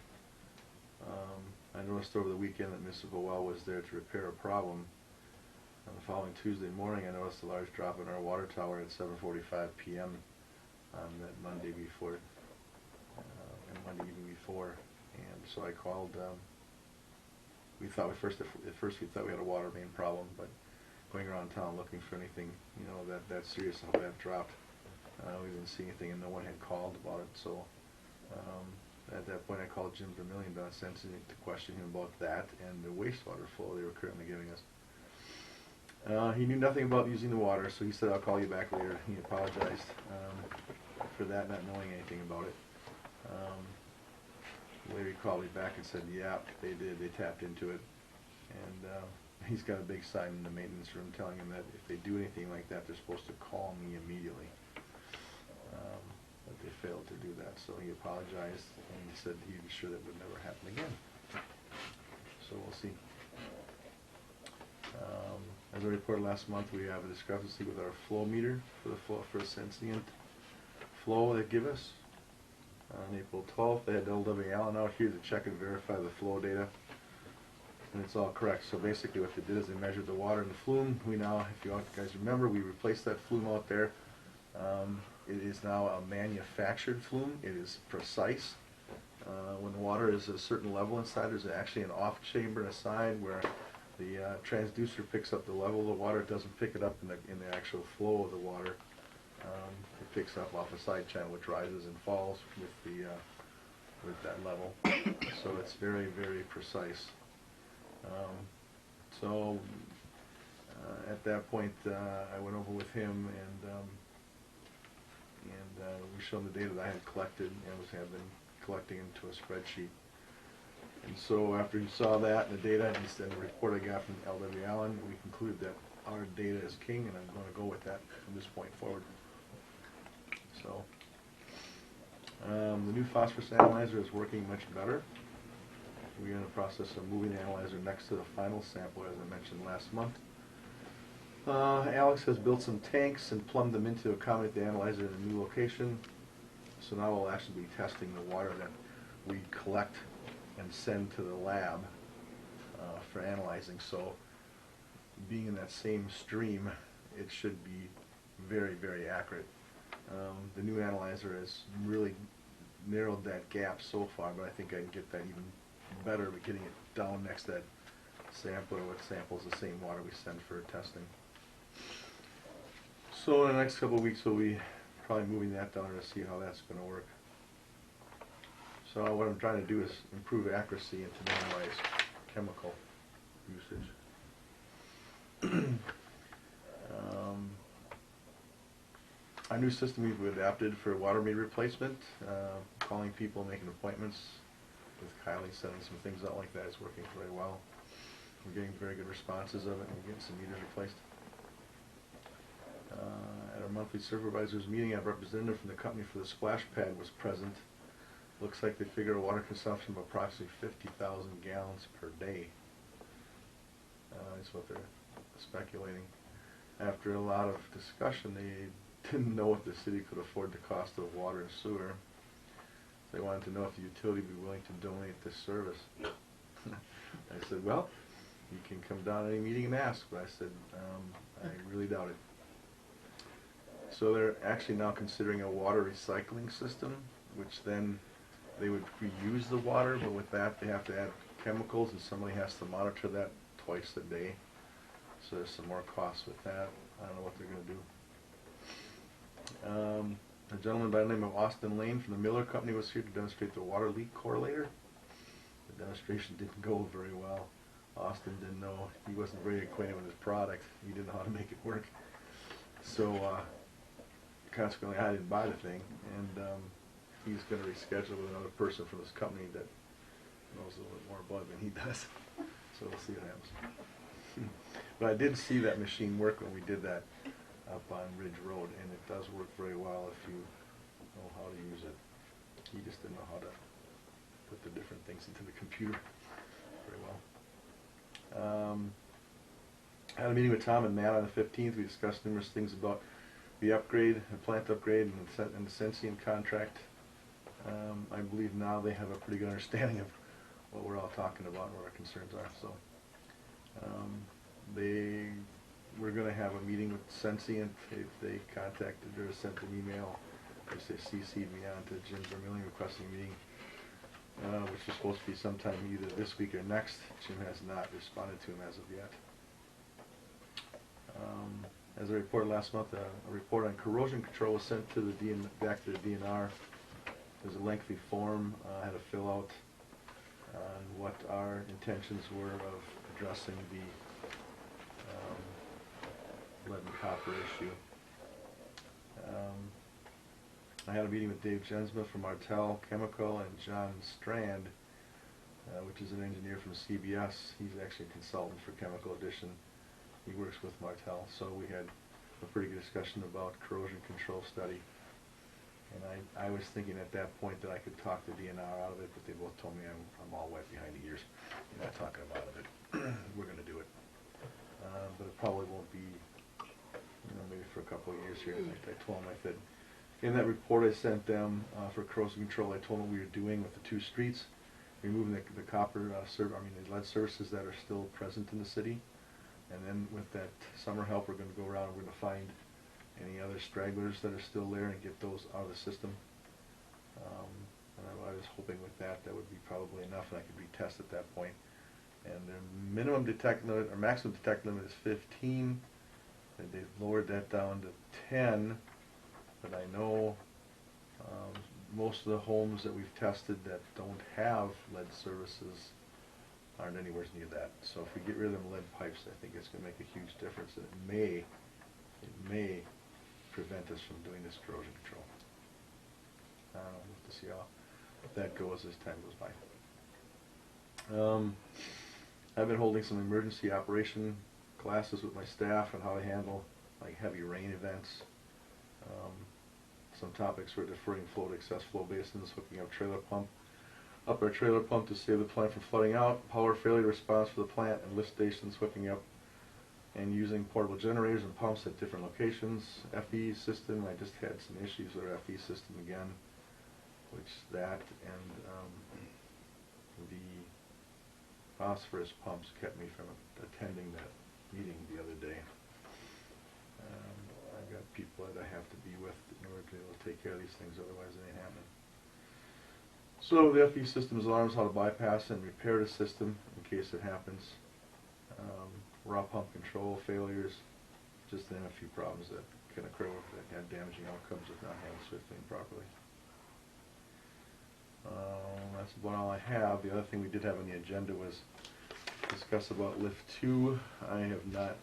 I noticed over the weekend that Municipal Well was there to repair a problem. On the following Tuesday morning, I noticed a large drop in our water tower at 7:45 p.m. on that Monday before, and Monday evening before, and so I called. We thought at first we thought we had a water main problem, but going around town looking for anything, you know, that serious how that dropped, we didn't see anything, and no one had called about it. So at that point, I called Jim Vermillion down at Sensi to question him about that and the wastewater flow they were currently giving us. He knew nothing about using the water, so he said, "I'll call you back later." He apologized for that, not knowing anything about it. Later he called me back and said, "Yeah, they did. They tapped into it." And he's got a big sign in the maintenance room telling him that if they do anything like that, they're supposed to call me immediately. But they failed to do that, so he apologized and he said he'd be sure that would never happen again. So we'll see. As I reported last month, we have a discrepancy with our flow meter for the sentient flow they give us. On April 12th, they had LW Allen out here to check and verify the flow data, and it's all correct. So basically what they did is they measured the water in the flume. We now, if you guys remember, we replaced that flume out there. It is now a manufactured flume. It is precise. When the water is at a certain level inside, there's actually an off chamber inside where the transducer picks up the level of the water. It doesn't pick it up in the actual flow of the water. It picks up off a side channel which rises and falls with that level. So it's very, very precise. At that point, I went over with him and we showed him the data that I had collected and have been collecting into a spreadsheet. And so after he saw that and the data and the report I got from LW Allen, we concluded that our data is king, and I'm going to go with that from this point forward. So the new phosphorus analyzer is working much better. We're in the process of moving the analyzer next to the final sample, as I mentioned last month. Alex has built some tanks and plumbed them in to accommodate the analyzer in a new location. So now we'll actually be testing the water that we collect and send to the lab for analyzing. So being in that same stream, it should be very, very accurate. The new analyzer has really narrowed that gap so far, but I think I can get that even better by getting it down next to that sampler, which samples the same water we send for testing. So in the next couple of weeks we'll be probably moving that down to see how that's going to work. So what I'm trying to do is improve accuracy and to minimize chemical usage. Our new system we've adapted for water meter replacement, calling people, making appointments with Kylie, sending some things out like that is working very well. We're getting very good responses of it, and we're getting some meters replaced. At our monthly supervisors meeting, a representative from the company for the splash pad was present. Looks like they figure a water consumption of approximately 50,000 gallons per day. That's what they're speculating. After a lot of discussion, they didn't know if the city could afford the cost of water and sewer. They wanted to know if the utility would be willing to donate this service. I said, well, you can come down to any meeting and ask, but I said, I really doubt it. So they're actually now considering a water recycling system, which then they would reuse the water, but with that they have to add chemicals, and somebody has to monitor that twice a day. So there's some more costs with that. I don't know what they're going to do. A gentleman by the name of Austin Lane from the Miller Company was here to demonstrate the water leak correlator. The demonstration didn't go very well. Austin didn't know, he wasn't very acquainted with his product. He didn't know how to make it work. So consequently I didn't buy the thing, and he's going to reschedule with another person from this company that knows a little bit more about it than he does, so we'll see what happens. But I did see that machine work when we did that up on Ridge Road, and it does work very well if you know how to use it. He just didn't know how to put the different things into the computer very well. I had a meeting with Tom and Matt on the 15th. We discussed numerous things about the upgrade, the plant upgrade, and the Sensient contract. I believe now they have a pretty good understanding of what we're all talking about and what our concerns are. So we're going to have a meeting with Sensient. They contacted or sent an email. They CC'd me on to Jim Vermillion requesting a meeting, which is supposed to be sometime either this week or next. Jim has not responded to him as of yet. As I reported last month, a report on corrosion control was sent to the back to the DNR. There's a lengthy form I had to fill out on what our intentions were of addressing the lead and copper issue. I had a meeting with Dave Jensma from Martel Chemical and John Strand, which is an engineer from CBS. He's actually a consultant for Chemical Addition. He works with Martel, so we had a pretty good discussion about corrosion control study. And I was thinking at that point that I could talk the DNR out of it, but they both told me I'm all wet behind the ears. I'm not talking them out of it. We're going to do it. But it probably won't be, maybe for a couple of years here. Like I told them, I said, in that report I sent them for corrosion control, I told them what we were doing with the 2 streets, removing the copper, the lead services that are still present in the city. And then with that summer help, we're going to go around and we're going to find any other stragglers that are still there and get those out of the system. And I was hoping with that would be probably enough and I could retest at that point. And their minimum detect limit, or maximum detect limit is 15. And they've lowered that down to 10. But I know most of the homes that we've tested that don't have lead services aren't anywhere near that. So if we get rid of them lead pipes, I think it's going to make a huge difference. And it may prevent us from doing this corrosion control. We'll have to see how that goes as time goes by. I've been holding some emergency operation classes with my staff on how to handle like heavy rain events. Some topics were deferring flow to excess flow basins, hooking up our trailer pump to save the plant from flooding out, power failure response for the plant, and lift stations hooking up and using portable generators and pumps at different locations. FE system, I just had some issues with our FE system again, which that and the phosphorus pumps kept me from attending that meeting the other day. I've got people that I have to be with in order to be able to take care of these things, otherwise it ain't happening. So the FE system's alarms how to bypass and repair the system in case it happens. Raw pump control failures, just then a few problems that can occur that have damaging outcomes if not handled swiftly and properly. That's about all I have. The other thing we did have on the agenda was discuss about Lift 2. I have not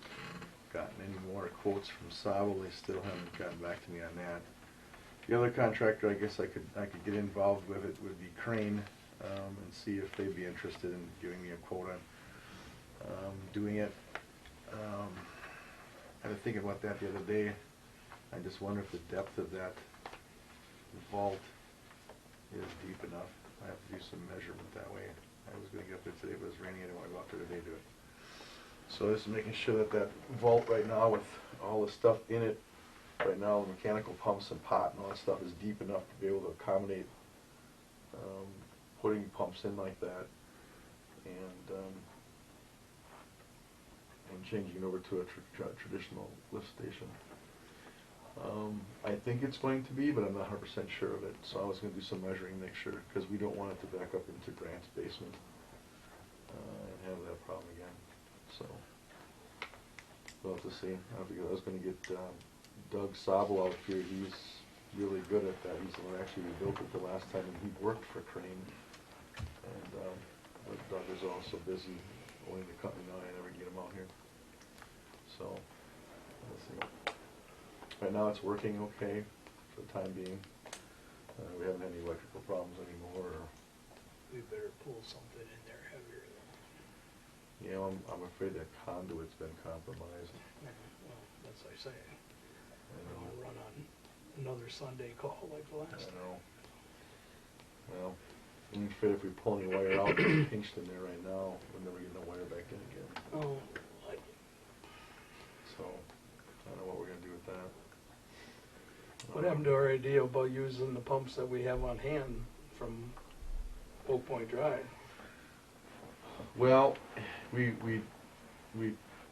gotten any more quotes from Sabo. They still haven't gotten back to me on that. The other contractor I guess I could get involved with it would be Crane, and see if they'd be interested in giving me a quote on doing it. I was thinking about that the other day. I just wonder if the depth of that vault is deep enough. I have to do some measurement that way. I was going to get up there today, but it was raining. I didn't want to go out there today to do it. So this is making sure that vault right now with all the stuff in it, right now the mechanical pumps and pot and all that stuff is deep enough to be able to accommodate putting pumps in like that and changing it over to a traditional lift station. I think it's going to be, but I'm not 100% sure of it. So I was going to do some measuring, make sure, because we don't want it to back up into Grant's basement and have that problem again. So we'll have to see. I was going to get Doug Sabo out here. He's really good at that. He's the one who actually rebuilt it the last time, and he worked for Crane. And but Doug is also busy owning the company now. I never get him out here. So let's see. Right now it's working okay for the time being. We haven't had any electrical problems anymore. We better pull something I'm afraid that conduit's been compromised. Well, that's what I say. I I don't know. wanna run on another Sunday call like the last I time. know. Well, I'm afraid if we pull any wire out, it's pinched in there right now, we'll never get the wire back in again. Oh, So, I don't know what we're gonna do with that. what happened to our idea about using the pumps that we have on hand from Oak Point Drive? Well, we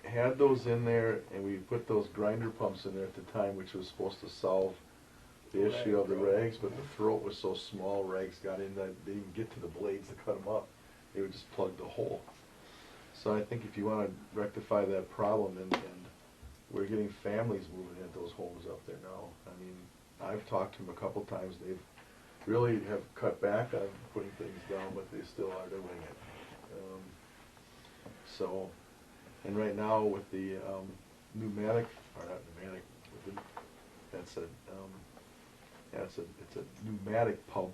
had those in there, and we put those grinder pumps in there at the time, which was supposed to solve the issue of the rags, but the throat was so small, rags got in that they didn't get to the blades to cut them up. They would just plug the hole. So I think if you want to rectify that problem, and we're getting families moving into those homes up there now. I mean, I've talked to them a couple times. They've really have cut back on putting things down, but they still are doing it. So, and right now with the pneumatic, or not pneumatic, with the, that's a it's a pneumatic pump.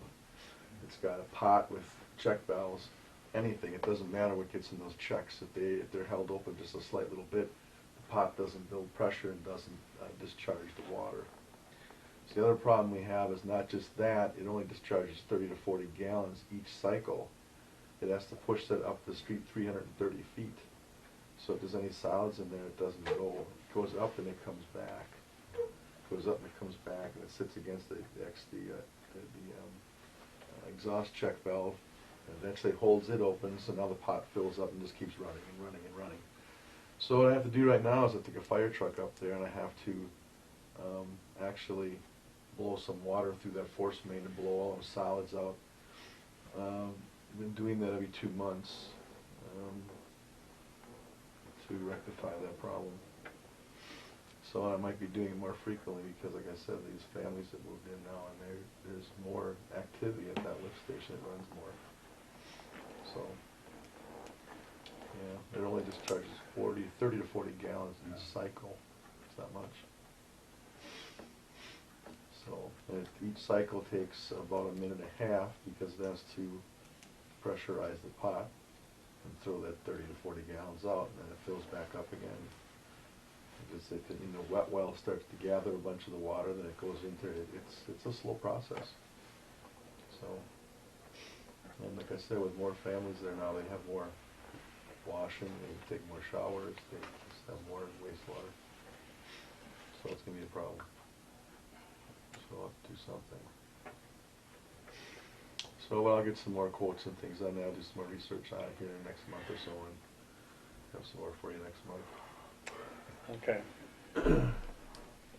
It's got a pot with check valves. Anything, it doesn't matter what gets in those checks. If they're held open just a slight little bit, the pot doesn't build pressure and doesn't discharge the water. So the other problem we have is not just that, it only discharges 30 to 40 gallons each cycle. It has to push that up the street 330 feet. So if there's any solids in there, it doesn't go. It goes up and it comes back. It goes up and it comes back, and it sits against the exhaust check valve. And eventually holds it open, so now the pot fills up and just keeps running and running and running. So what I have to do right now is I take a fire truck up there, and I have to actually blow some water through that force main to blow all those solids out. I've been doing that every 2 months to rectify that problem. So I might be doing it more frequently because, like I said, these families that moved in now, and there's more activity at that lift station. It runs more. So, yeah, it only discharges 30 to 40 gallons each cycle. It's not much. So, and each cycle takes about a minute and a half because it has to pressurize the pot and throw that 30 to 40 gallons out, and then it fills back up again. Because if wet well starts to gather a bunch of the water, then it goes into it. It's a slow process. So, and like I said, with more families there now, they have more washing, they take more showers, they just have more wastewater. So it's gonna be a problem. So I'll have to do something. So I'll get some more quotes and things on that. I'll do some more research on it here in the next month or so, and have some more for you next month. Okay.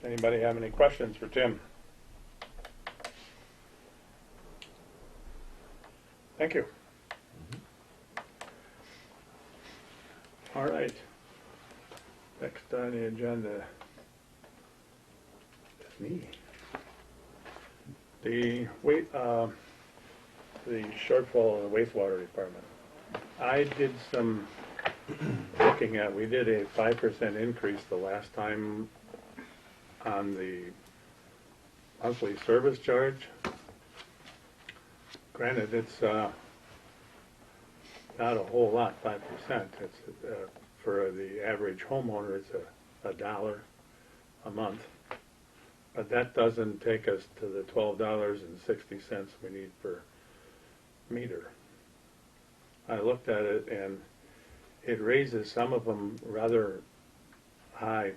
Anybody have any questions for Tim? Thank you. All right. Next on the agenda is me. The shortfall in the wastewater department. I did some looking at, we did a 5% increase the last time on the monthly service charge. Granted, it's not a whole lot, 5%. It's for the average homeowner, it's $1 a month. But that doesn't take us to the $12.60 we need per meter. I looked at it, and it raises some of them rather high.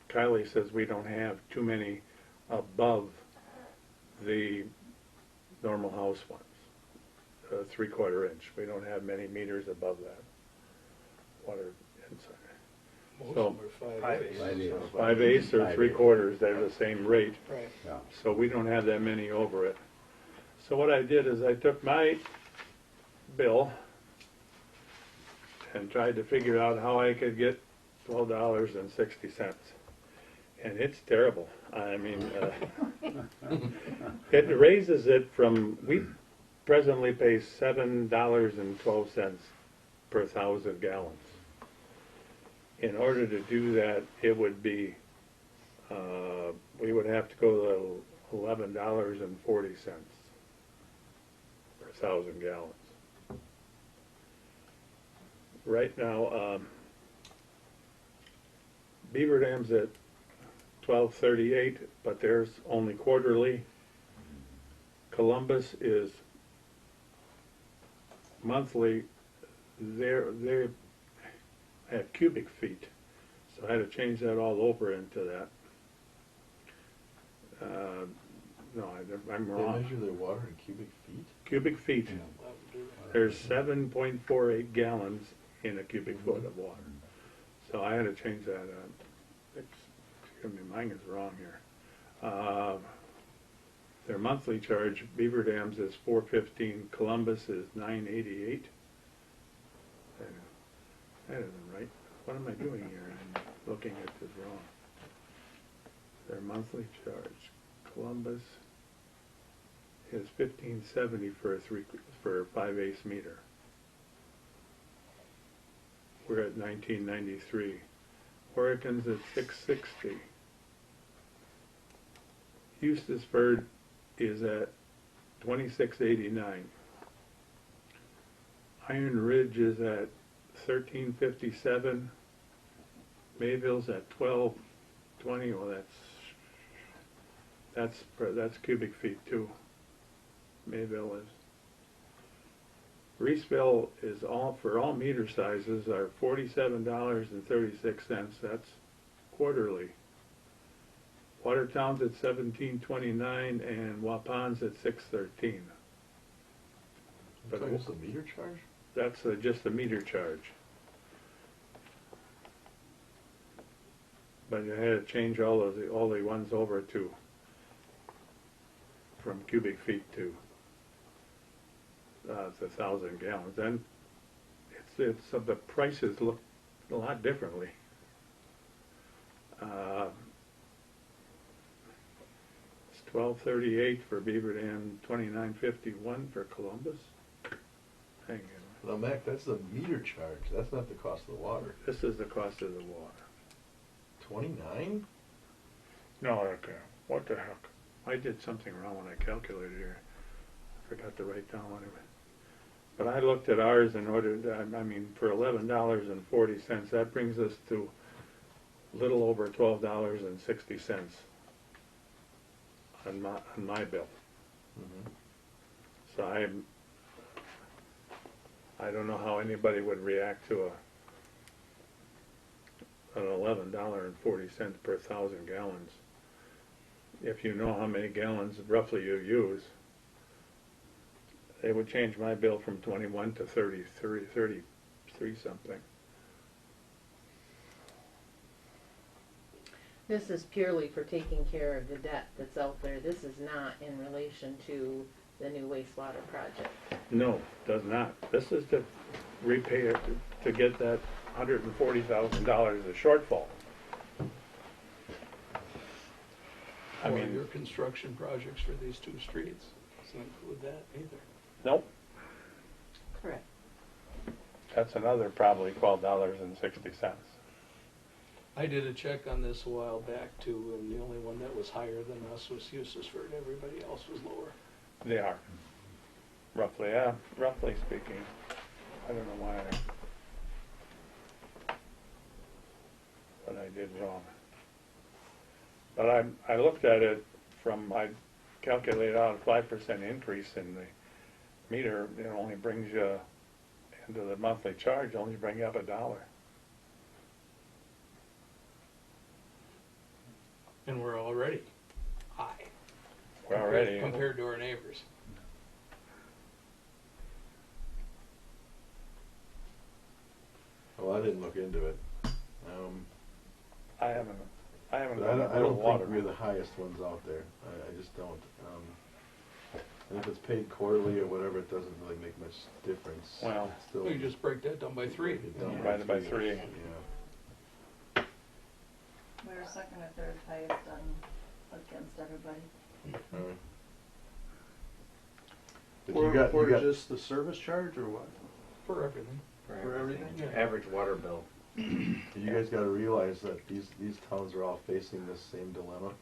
Kylie says we don't have too many above the normal house ones, 3/4 inch. We don't have many meters above that water inside. Most So, of them are 5/8. 5/8 or 3/4, they're the same rate. Right. Yeah. So we don't have that many over it. So what I did is I took my bill and tried to figure out how I could get $12.60. And it's terrible. I mean, it raises it from, we presently pay $7.12 per 1,000 gallons. In order to do that, it would be, we would have to go to $11.40 per 1,000 gallons. right now, Beaver Dam's at 1238, but there's only quarterly. Columbus is monthly. They have cubic feet, so I had to change that all over into that. No, I'm They wrong. measure their water in cubic feet? Cubic feet. There's 7.48 gallons in a cubic foot of water. So I had to change that. Excuse me, mine is wrong here. Their monthly charge, Beaver Dams is $4.15. Columbus is $9.88. That isn't right. What am I doing here? I'm looking at this wrong. Their monthly charge, Columbus is $15.70 for a 5/8 meter. We're at $19.93. Oregon's at $6.60. Eustisford is at $26.89. Iron Ridge is at $13.57. Mayville's at $12.20. Well, that's cubic feet too. Mayville is. Reeseville is all for all meter sizes are $47.36. That's quarterly. Watertown's at $17.29 and Wapon's at $6.13. But What's the meter charge? that's just a meter charge. But you had to change all the ones over to from cubic feet to 1,000 gallons. Then it's the prices look a lot differently. It's $12.38 for Beaver Dam, $29.51 for Columbus. Hang on. Now, Mac, that's the meter charge. That's not the cost of the water. This is the cost of the water. 29? No, okay. What the heck? I did something wrong when I calculated here. I forgot to write down what it was. But I looked at ours in order to, I mean, for $11.40, that brings us to a little over $12.60 on my bill. Mm-hmm. So I don't know how anybody would react to an $11.40 per 1,000 gallons. If you know how many gallons roughly you use, it would change my bill from 21 to 33 something. This is purely for taking care of the debt that's out there. This is not in relation to the new wastewater project. No, does not. This is to repay it, to get that $140,000 of shortfall. I Or mean, your construction projects for these two streets. Doesn't include that either. nope, Correct. that's another probably $12.60. I did a check on this a while back too, and the only one that was higher than us was Eustisford. Everybody else was lower. They are. Roughly, yeah, roughly speaking. I don't know why but I did wrong. But I looked at it I calculated out a 5% increase in the meter. It only brings you into the monthly charge, only bring you up $1. And we're already high. We're already Compared to our neighbors. Well, I didn't look into it. I haven't But I done don't, a I little don't water. think we're the highest ones out there. I just don't. And if it's paid quarterly or whatever, it doesn't really make much difference. Well, It's still, We just break that down by 3. it down Divided by 3. Yeah. We were second or third highest against everybody. But you got just the service charge or what? For everything. For everything? Yeah. Average water bill. you guys got to realize that these towns are all facing this same dilemma,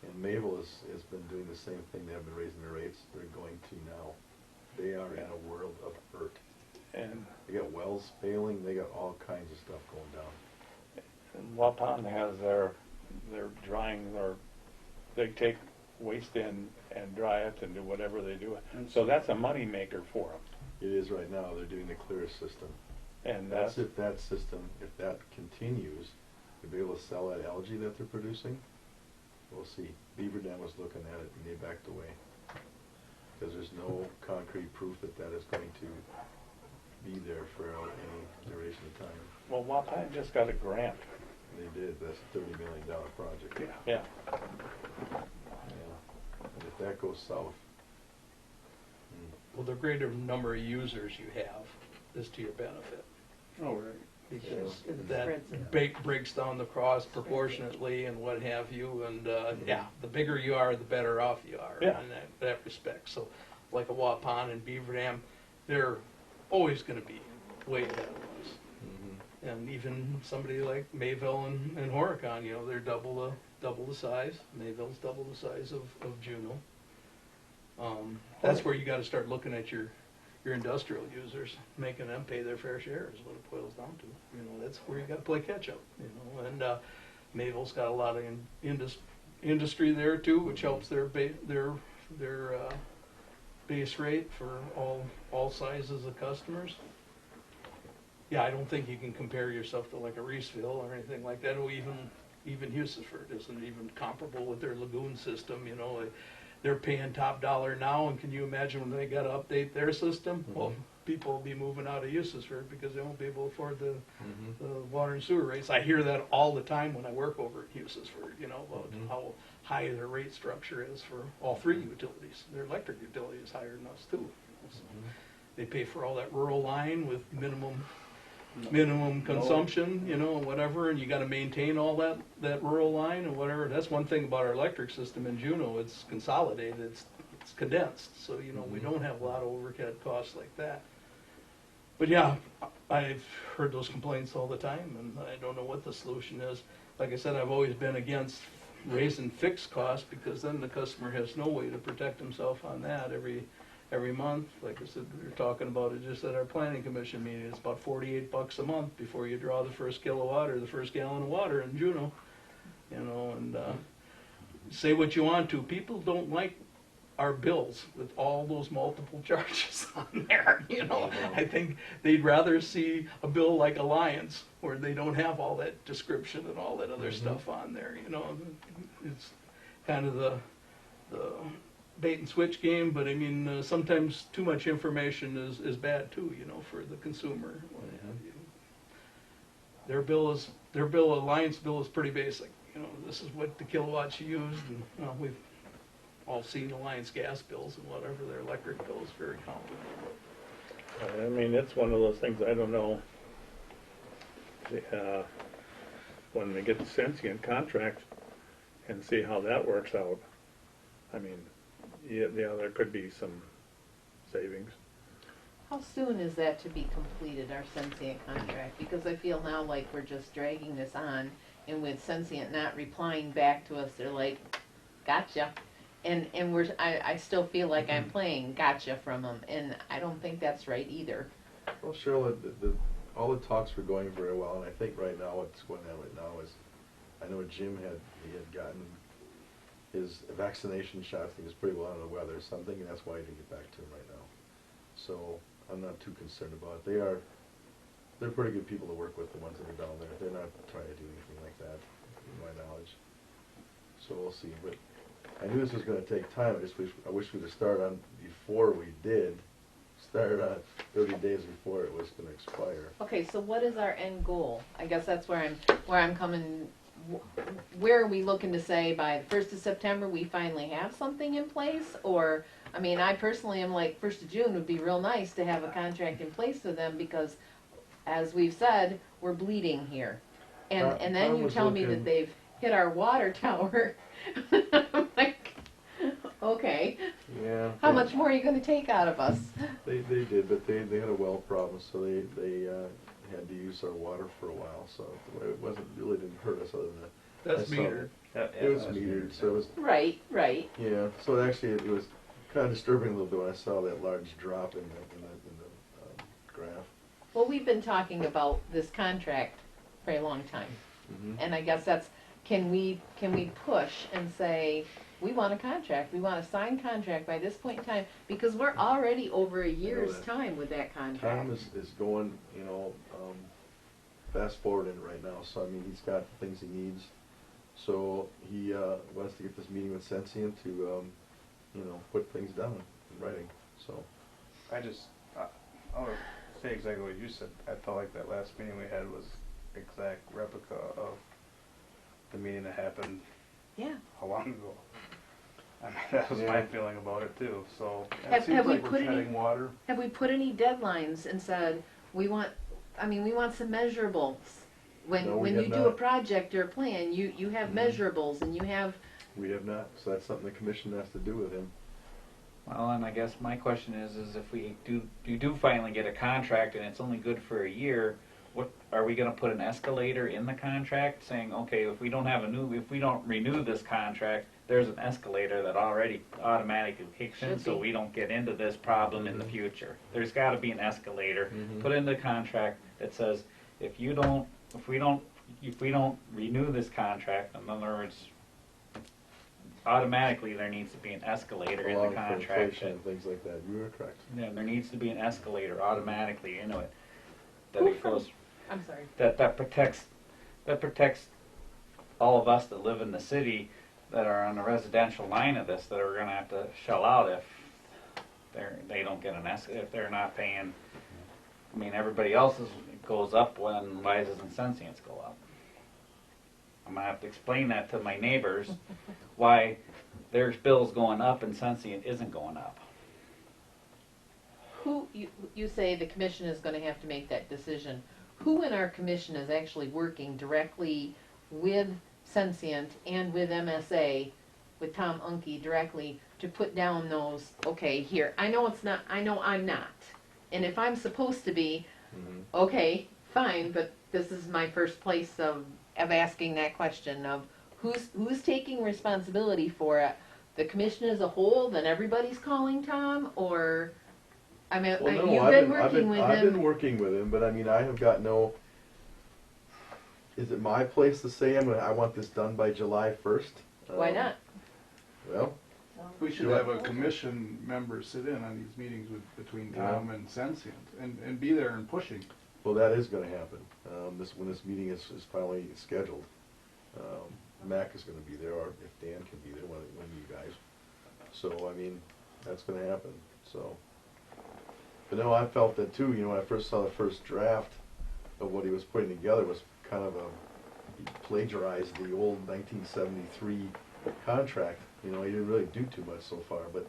and Mayville has been doing the same thing. They have been raising their rates. They're going to now. They are in a world of hurt. And, They got wells failing, they got all kinds of stuff going down. and Waupun has their drying, or they take waste in and dry it and do whatever they do. So that's a money maker for them. It is right now, they're doing the Clear system. And That's if that system, if that continues, to be able to sell that algae that they're producing, we'll see. Beaver Dam was looking at it and they backed away. Because there's no concrete proof that that is going to be there for any duration of time. well, Waupun just got a grant. They did, that's a $30 million project. Yeah. Yeah. And if that goes south, Well, the greater number of users you have is to your benefit. Oh, right. Because It that spreads it. breaks down the cost proportionately and what have you, and, yeah, the bigger you are, the better off you are Yeah. in that respect. So, like a Waupun and Beaver Dam, they're always gonna be way ahead of us. And even somebody like Mayville and Horicon, you know, they're double the size. Mayville's double the size of Juneau. That's where you gotta start looking at your industrial users, making them pay their fair share is what it boils down to. You know, that's where you gotta play catch up, you know, and, Mayville's got a lot of industry there too, which helps their base rate for all sizes of customers. Yeah, I don't think you can compare yourself to like a Reeseville or anything like that, or even Hughesford isn't even comparable with their lagoon system, you know. They're paying top dollar now, and can you imagine when they gotta update their system? Well, people will be moving out of Hughesford because they won't be able to afford the water and sewer rates. I hear that all the time when I work over at Hughesford, you know, about how high their rate structure is for all three utilities. Their electric utility is higher than us too. So they pay for all that rural line with minimum consumption, you know, whatever, and you gotta maintain all that rural line and whatever. That's one thing about our electric system in Juneau, it's consolidated, it's condensed, so, you know, we don't have a lot of overhead costs like that. But yeah, I've heard those complaints all the time, and I don't know what the solution is. Like I said, I've always been against raising fixed costs, because then the customer has no way to protect himself on that every month. Like I said, we were talking about it just at our planning commission meeting. It's about $48 a month before you draw the first kilowatt or the first gallon of water in Juneau. You know, and say what you want to, people don't like our bills with all those multiple charges on there. You know, I think they'd rather see a bill like Alliance, where they don't have all that description and all that other stuff on there. You know, it's kind of the bait and switch game, but I mean, sometimes too much information is bad too, you know, for the consumer. What have you. Their Alliance bill is pretty basic. You know, this is what the kilowatts you used, and well, we've all seen Alliance gas bills and whatever. Their electric bill is very complicated. I mean, it's one of those things, I don't know, when we get the Sensient contract and see how that works out. I mean, yeah, there could be some savings. How soon is that to be completed, our Sensient contract? Because I feel now like we're just dragging this on, and with Sensient not replying back to us, they're like, gotcha. And I still feel like I'm playing gotcha from them, and I don't think that's right either. well, Cheryl, all the talks were going very well, and I think right now what's going on right now is, I know Jim had gotten his vaccination shots. He was pretty well under the weather or something, and that's why he didn't get back to him right now. So I'm not too concerned about it. They're pretty good people to work with, the ones that are down there. They're not trying to do anything like that, in my knowledge. So we'll see. But I knew this was going to take time. I wish we'd have started on before we did. Started on 30 days before it was going to expire. Okay, so what is our end goal? I guess that's where I'm coming. Where are we looking to say by the 1st of September we finally have something in place? Or, I mean, I personally am like 1st of June would be real nice to have a contract in place for them, because as we've said, we're bleeding here. And then you tell me that they've hit our water tower. I'm like, okay, Yeah. how much more are you gonna take out of us? They did, but they had a well problem, so they had to use our water for a while. So it really didn't hurt us other than that. That's I saw metered. It was metered, so it was. Right. Yeah, so it was kind of disturbing a little bit when I saw that large drop in the graph. Well, we've been talking about this contract for a long time. Mhm. And I guess that's, can we push and say, we want a contract, we want a signed contract by this point in time? Because we're already over a year's that. time with that contract. Tom is going, you know, fast forwarding right now, so I mean, he's got the things he needs. So he wants to get this meeting with Sensient to, you know, put things down in writing, so. I'll say exactly what you said. I felt like that last meeting we had was exact replica of the meeting that happened Yeah. how long ago. I mean, that was my feeling about it too, so. Have we we're put any- treading water. Have we put any deadlines and said, we want some measurables? No, we When have you do a not. project or a plan, you have measurables and you have, We have not, so that's something the commission has to do with him. Well, and I guess my question is if you do finally get a contract and it's only good for a year, what, are we gonna put an escalator in the contract saying, okay, if we don't renew this contract, there's an escalator that already automatically kicks in, Should so be. we don't get into this problem in the future. There's gotta be an escalator Mhm. put in the contract that says, if we don't renew this contract, in other words, automatically there needs to be an escalator in the Allowing for contract. inflation and things like that, you are correct. Yeah, there needs to be an escalator automatically into it. That Who it from- goes, I'm sorry. that protects all of us that live in the city that are on the residential line of this, that are gonna have to shell out if they don't get if they're not paying. I mean, everybody else's goes up when why doesn't Sensient's go up? I'm gonna have to explain that to my neighbors, why their bill's going up and Sensient isn't going up. Who, you say the commission is gonna have to make that decision. Who in our commission is actually working directly with Sensient and with MSA, with Tom Unke directly, to put down those, okay, here, I know I'm not. And if I'm supposed to be, Mhm. okay, fine, but this is my first place of asking that question of who's taking responsibility for it? The commission as a whole, then everybody's calling Tom, or, I mean, Well, no, you've I've been been, I've working been, with I've been him. working with him, but I mean, I have got no, is it my place to say I want this done by July 1st? Why not? Well, We should Do I- have a commission member sit in on these meetings between Yeah. Tom and Sensient and be there and pushing. well, that is gonna happen, when this meeting is finally scheduled. Mac is gonna be there, or if Dan can be there, one of you guys. So, I mean, that's gonna happen, so. But no, I felt that too, you know, when I first saw the first draft of what he was putting together was kind of he plagiarized the old 1973 contract. You know, he didn't really do too much so far, but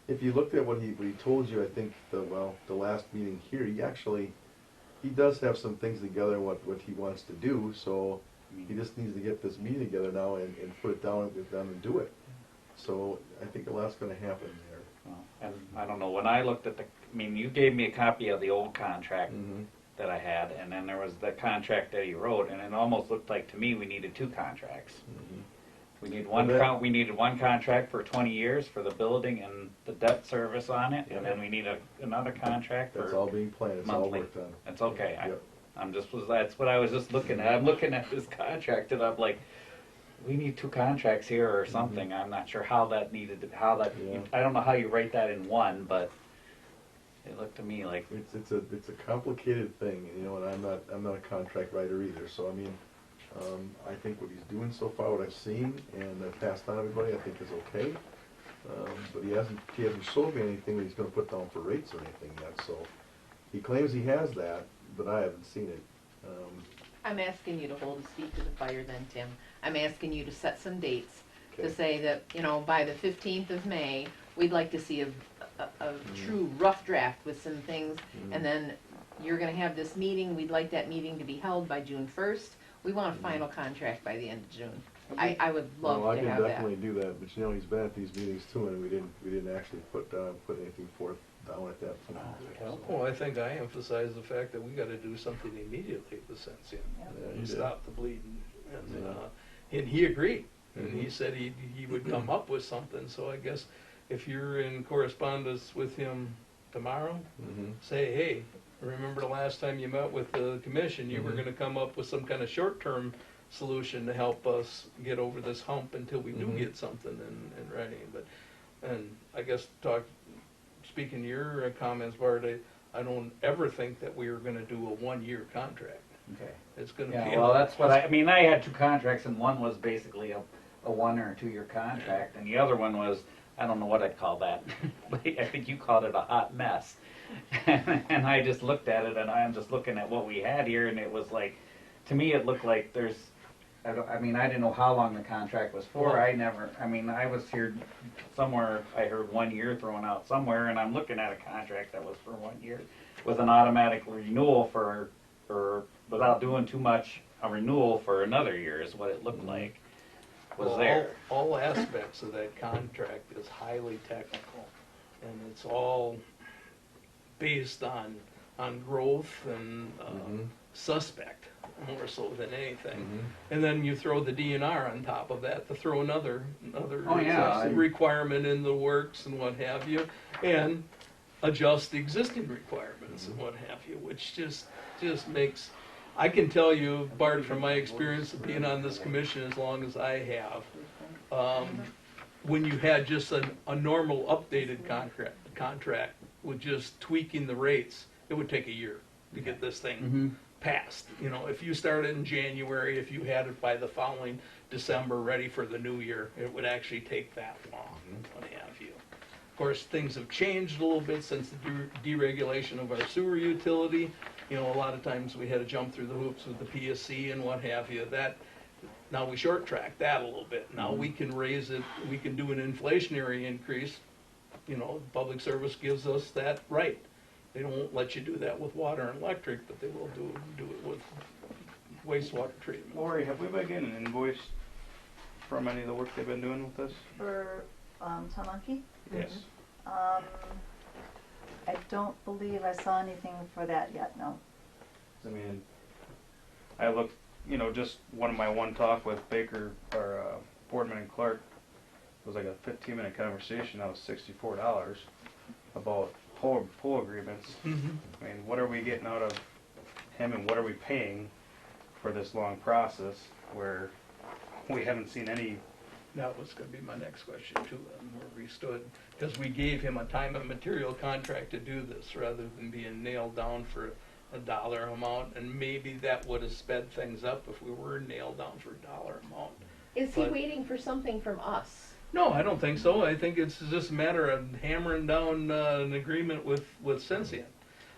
if you looked at what he told you, I think the last meeting here, he does have some things together, what he wants to do, so he just needs to get this meeting together now and put it down with them and do it. So I think a lot's gonna happen there. Well, and I don't know, when I looked at you gave me a copy of the old contract Mm-hmm. that I had, and then there was the contract that he wrote, and it almost looked like to me we needed two contracts. Mm-hmm. We need we needed one contract for 20 years for the building and the debt service on it, and then we need another contract That's for all being planned, it's all monthly. worked on. It's okay. Yep. That's what I was just looking at. I'm looking at this contract and I'm like, we need two contracts here or something. I'm not sure how that Yeah. I don't know how you write that in one, but it looked to me like, It's a complicated thing, you know, and I'm not a contract writer either, so I mean, I think what he's doing so far, what I've seen, and I've passed on everybody, I think is okay. But he hasn't showed me anything that he's gonna put down for rates or anything yet, so he claims he has that, but I haven't seen it. I'm asking you to hold his feet to the fire then, Tim. I'm asking you to set some dates to Okay. say that, you know, by the 15th of May, we'd like to see a true rough draft with some things, and then you're gonna have this meeting, we'd like that meeting to be held by June 1st. We want a final contract by the end of June. I would love No, I to can have that. definitely do that, but you know, he's been at these meetings too, and we didn't actually put anything forth down at that point. well, Well, I think I emphasized the fact that we gotta do something immediately with Sensient. Yeah, you And did. stop the bleeding. And, Yeah. and he agreed. And he Mhm. said he would come up with something, so I guess if you're in correspondence with him tomorrow, Mm-hmm. say, hey, remember the last time you met with the commission, you were Mhm. gonna come up with some kind of short-term solution to help us get over this hump until we do Mhm. get something in writing, but, and I guess speaking to your comments, Bart, I don't ever think that we were gonna do a one-year contract. Okay. It's gonna be. Yeah, well, that's what I mean, I had two contracts, and one was basically a 1 or 2 year contract, and the other one was, I don't know what I'd call that, but I think you called it a hot mess. And I just looked at it, and I'm just looking at what we had here, and it was like, to me, it looked like I mean, I didn't know how long the contract was for. I was here somewhere, I heard 1 year thrown out somewhere, and I'm looking at a contract that was for 1 year with an automatic renewal for without doing too much, a renewal for another year is what it looked like was Well, there. all aspects of that contract is highly technical, and it's all based on growth and Mhm. suspect, more so than anything. Mhm. And then you throw the DNR on top of that to throw another Oh, yeah. requirement in the works and what have you, and adjust the existing requirements and what have you, which just makes, I can tell you, Bart, from my experience of being on this commission as long as I have, when you had just a normal updated contract with just tweaking the rates, it would take a year to get this thing passed. You know, if you started in January, if you had it by the following December ready for the new year, it would actually take that long, what have you. Of course, things have changed a little bit since the deregulation of our sewer utility. You know, a lot of times we had to jump through the hoops with the PSC and what have you. Now we short track that a little bit. Now we can raise it, we can do an inflationary increase. You know, public service gives us that right. They don't let you do that with water and electric, but they will do it with wastewater treatment. Lori, have we been getting an invoice from any of the work they've been doing with us? For, Tanuki? Yes. I don't believe I saw anything for that yet, no. I mean, I looked, you know, just my one talk with Baker, or Boardman and Clark, was like a 15-minute conversation. That was $64 about pool agreements. I mean, what are we getting out of him, and what are we paying for this long process where we haven't seen any? That was gonna be my next question too, where we stood, because we gave him a time and material contract to do this, rather than being nailed down for a dollar amount, and maybe that would have sped things up if we were nailed down for a dollar amount. Is he But- waiting for something from us? No, I don't think so. I think it's just a matter of hammering down an agreement with Sensient.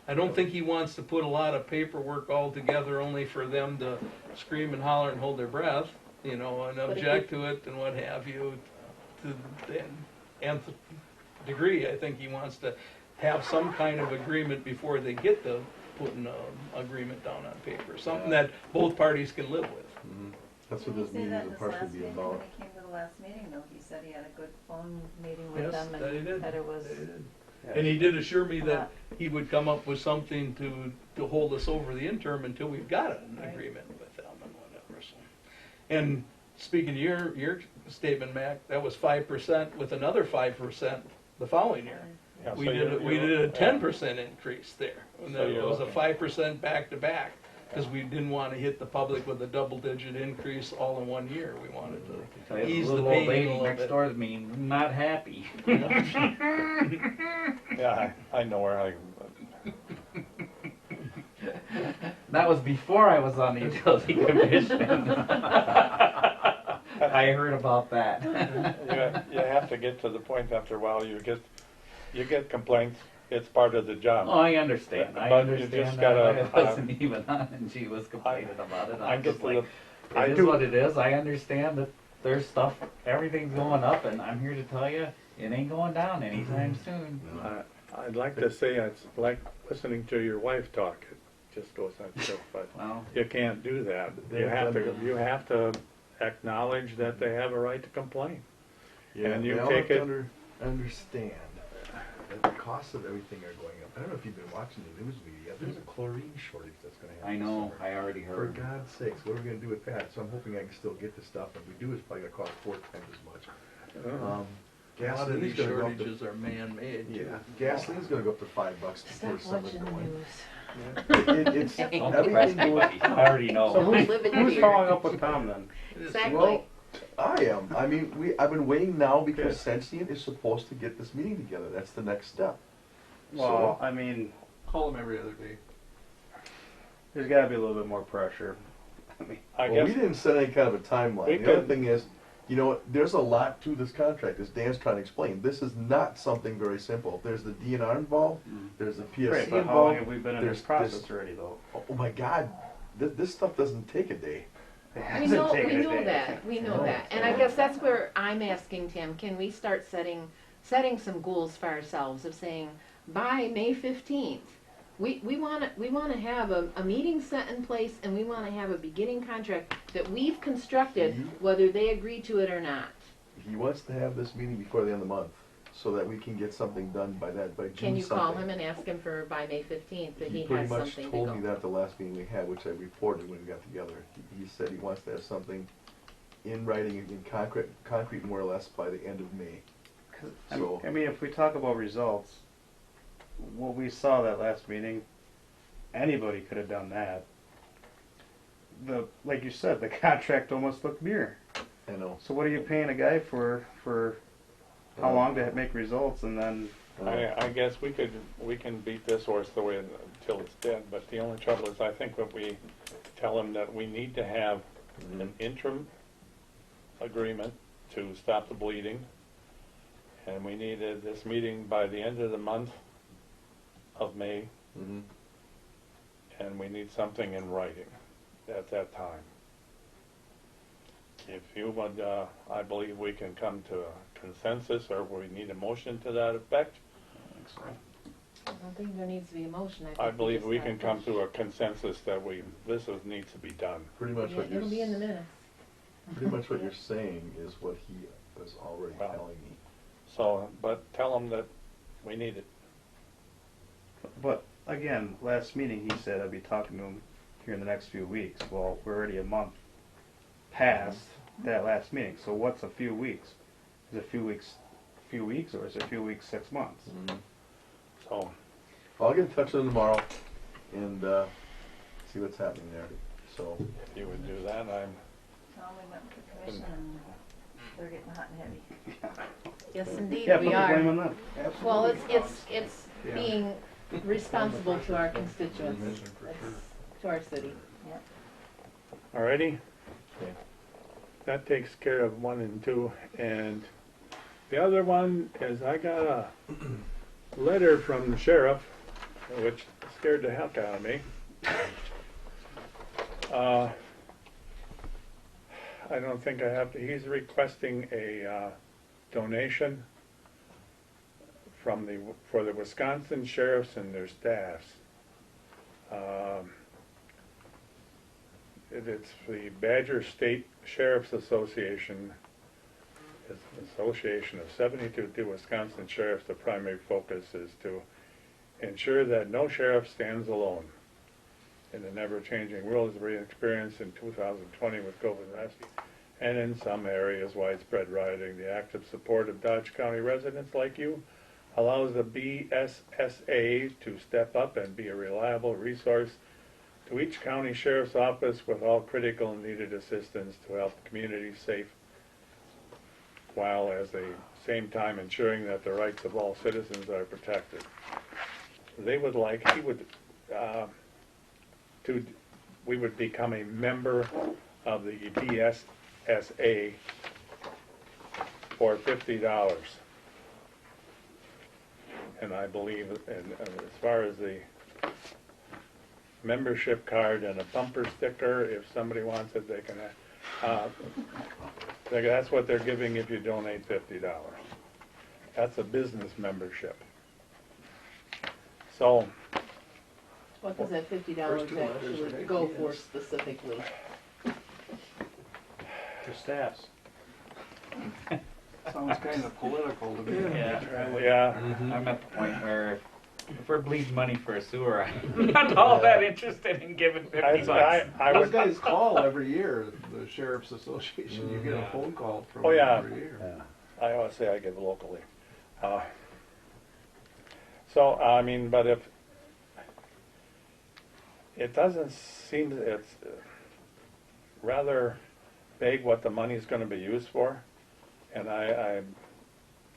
I don't think he wants to put a lot of paperwork all together only for them to scream and holler and hold their breath, you know, and But if object to it and what have you. To the nth degree, I think he wants to have some kind of agreement before they get to putting an agreement down on paper, something that both parties can live with. Mhm. That's what Didn't this he say meeting that in will his partially last be meeting, about. when he came to the last meeting, though? He said he had a good phone meeting with Yes, them that he and did. that it was. That he did. And he did assure me that lot. he would come up with something to hold us over the interim until we've got an Right. agreement with them and whatever, so. And speaking of your statement, Mac, that was 5% with another 5% the following year. Yeah, We so did, you're- we did a 10% increase there, and So then it you're was a looking- 5% back to back, because we didn't want to hit the public with a double-digit increase all in 1 year. We wanted Tell to you, the ease the little old pain a lady little next bit. door to me, not happy. Yeah, I know where That was before I was on the utility commission. I heard about that. you have to get to the point after a while, you get complaints, it's part of the job. Oh, I understand. I But you understand just that. gotta, I wasn't even on, and she was complaining about it. I I'm get just to like, the- I it is do- what it is. I understand that there's stuff, everything's going up, and I'm here to tell you, it ain't going down anytime soon. I'd like to say it's like listening to your wife talk, it just goes on stuff, but Well, you can't do that. You have to acknowledge that they have a right to complain. Yeah, And you they all take have to it- understand that the costs of everything are going up. I don't know if you've been watching the news media. There's a chlorine shortage that's going to happen. I know, this summer. I already For heard. God's sakes, what are we going to do with that? So I'm hoping I can still get the stuff. If we do, it's probably going to cost 4 times as much. A lot of Gasoline's these gonna go up to, shortages are man-made too. yeah, gasoline's gonna go up to $5 before Stop summer watching the going. news. It's, Don't depress everything me, goes, buddy. I already know. So Don't live in Who's fear. following up with Tom then? Exactly. well, I am. I mean, I've been waiting now because Good. Sensient is supposed to get this meeting together. That's the next step. Well, I mean, Call them every other day. there's gotta be a little bit more pressure. I mean, I Well, we guess, didn't set any kind of a timeline. We The other could- thing is, you know, there's a lot to this contract, as Dan's trying to explain. This is not something very simple. There's the DNR involved, there's the PSC right, but how long involved. have we been in there's this process already though? Oh my God, this stuff doesn't take a day. We Hasn't know, taken we a know day. that, we know No. that, and I guess that's where I'm asking Tim, can we start setting some goals for ourselves of saying, by May 15th, we wanna have a meeting set in place, and we wanna have a beginning contract that we've constructed, whether they agree to it or not. He wants to have this meeting before the end of the month, so that we can get something done by June Can you call something. him and ask him for by May 15th, that he pretty has much something to told me go? that at the last meeting we had, which I reported when we got together. He said he wants to have something in writing, in concrete more or less by the end of May. 'Cause, So- I mean, if we talk about results, what we saw that last meeting, anybody could have done that. Like you said, the contract almost looked mere. I know. So what are you paying a guy for how long to make results and then? I guess we can beat this horse the way until it's dead, but the only trouble is, I think that we tell them that we need to have an interim agreement to stop the bleeding, and we needed this meeting by the end of the month of May, Mhm. and we need something in writing at that time. If you would, I believe we can come to a consensus, or we need a motion to that effect. I don't think there needs to be a motion, I think believe just we have can come to a consensus that needs to be done. Pretty much Yeah, what you're, it'll be in the minutes. pretty much what you're saying is what he was already Well. telling me. So, but tell them that we need it. But again, last meeting he said I'd be talking to him here in the next few weeks. Well, we're already a month past that last meeting. So what's a few weeks? Is it a few weeks, or is it a few weeks, 6 months? So, I'll get in touch with him tomorrow and see what's happening there. So, if you would do that, I'm, Well, we met with the commission and they're getting hot and heavy. Yes, indeed, Yeah, we put the blame are. on them. Well, it's being responsible to our constituents, It's to our city. alrighty? Okay. That takes care of 1 and 2, and the other one is I got a letter from the sheriff, which scared the heck out of me. I don't think I have to, he's requesting a donation for the Wisconsin sheriffs and their staffs. It's the Badger State Sheriff's Association. It's an association of 72 Wisconsin sheriffs. The primary focus is to ensure that no sheriff stands alone in the never-changing world as we experienced in 2020 with COVID-19, and in some areas widespread rioting. The active support of Dodge County residents like you allows the BSSA to step up and be a reliable resource to each county sheriff's office with all critical and needed assistance to help the community safe, while at the same time ensuring that the rights of all citizens are protected. They would like, we would become a member of the BSSA for $50. And I believe, and as far as the membership card and a bumper sticker, if somebody wants it, they can, that's what they're giving if you donate $50. That's a business membership. So, What does that $50 actually go for specifically? For staffs. Sounds kind of political to me. yeah, I'm at the point where if we're bleeding money for a sewer, I'm not all that interested in giving 50 bucks. I Those would, guys call every year, the Sheriff's Association, you get a phone call from Oh, them yeah. every year. I always say I give locally. So, I mean, but if, it doesn't seem, it's rather vague what the money's gonna be used for. And I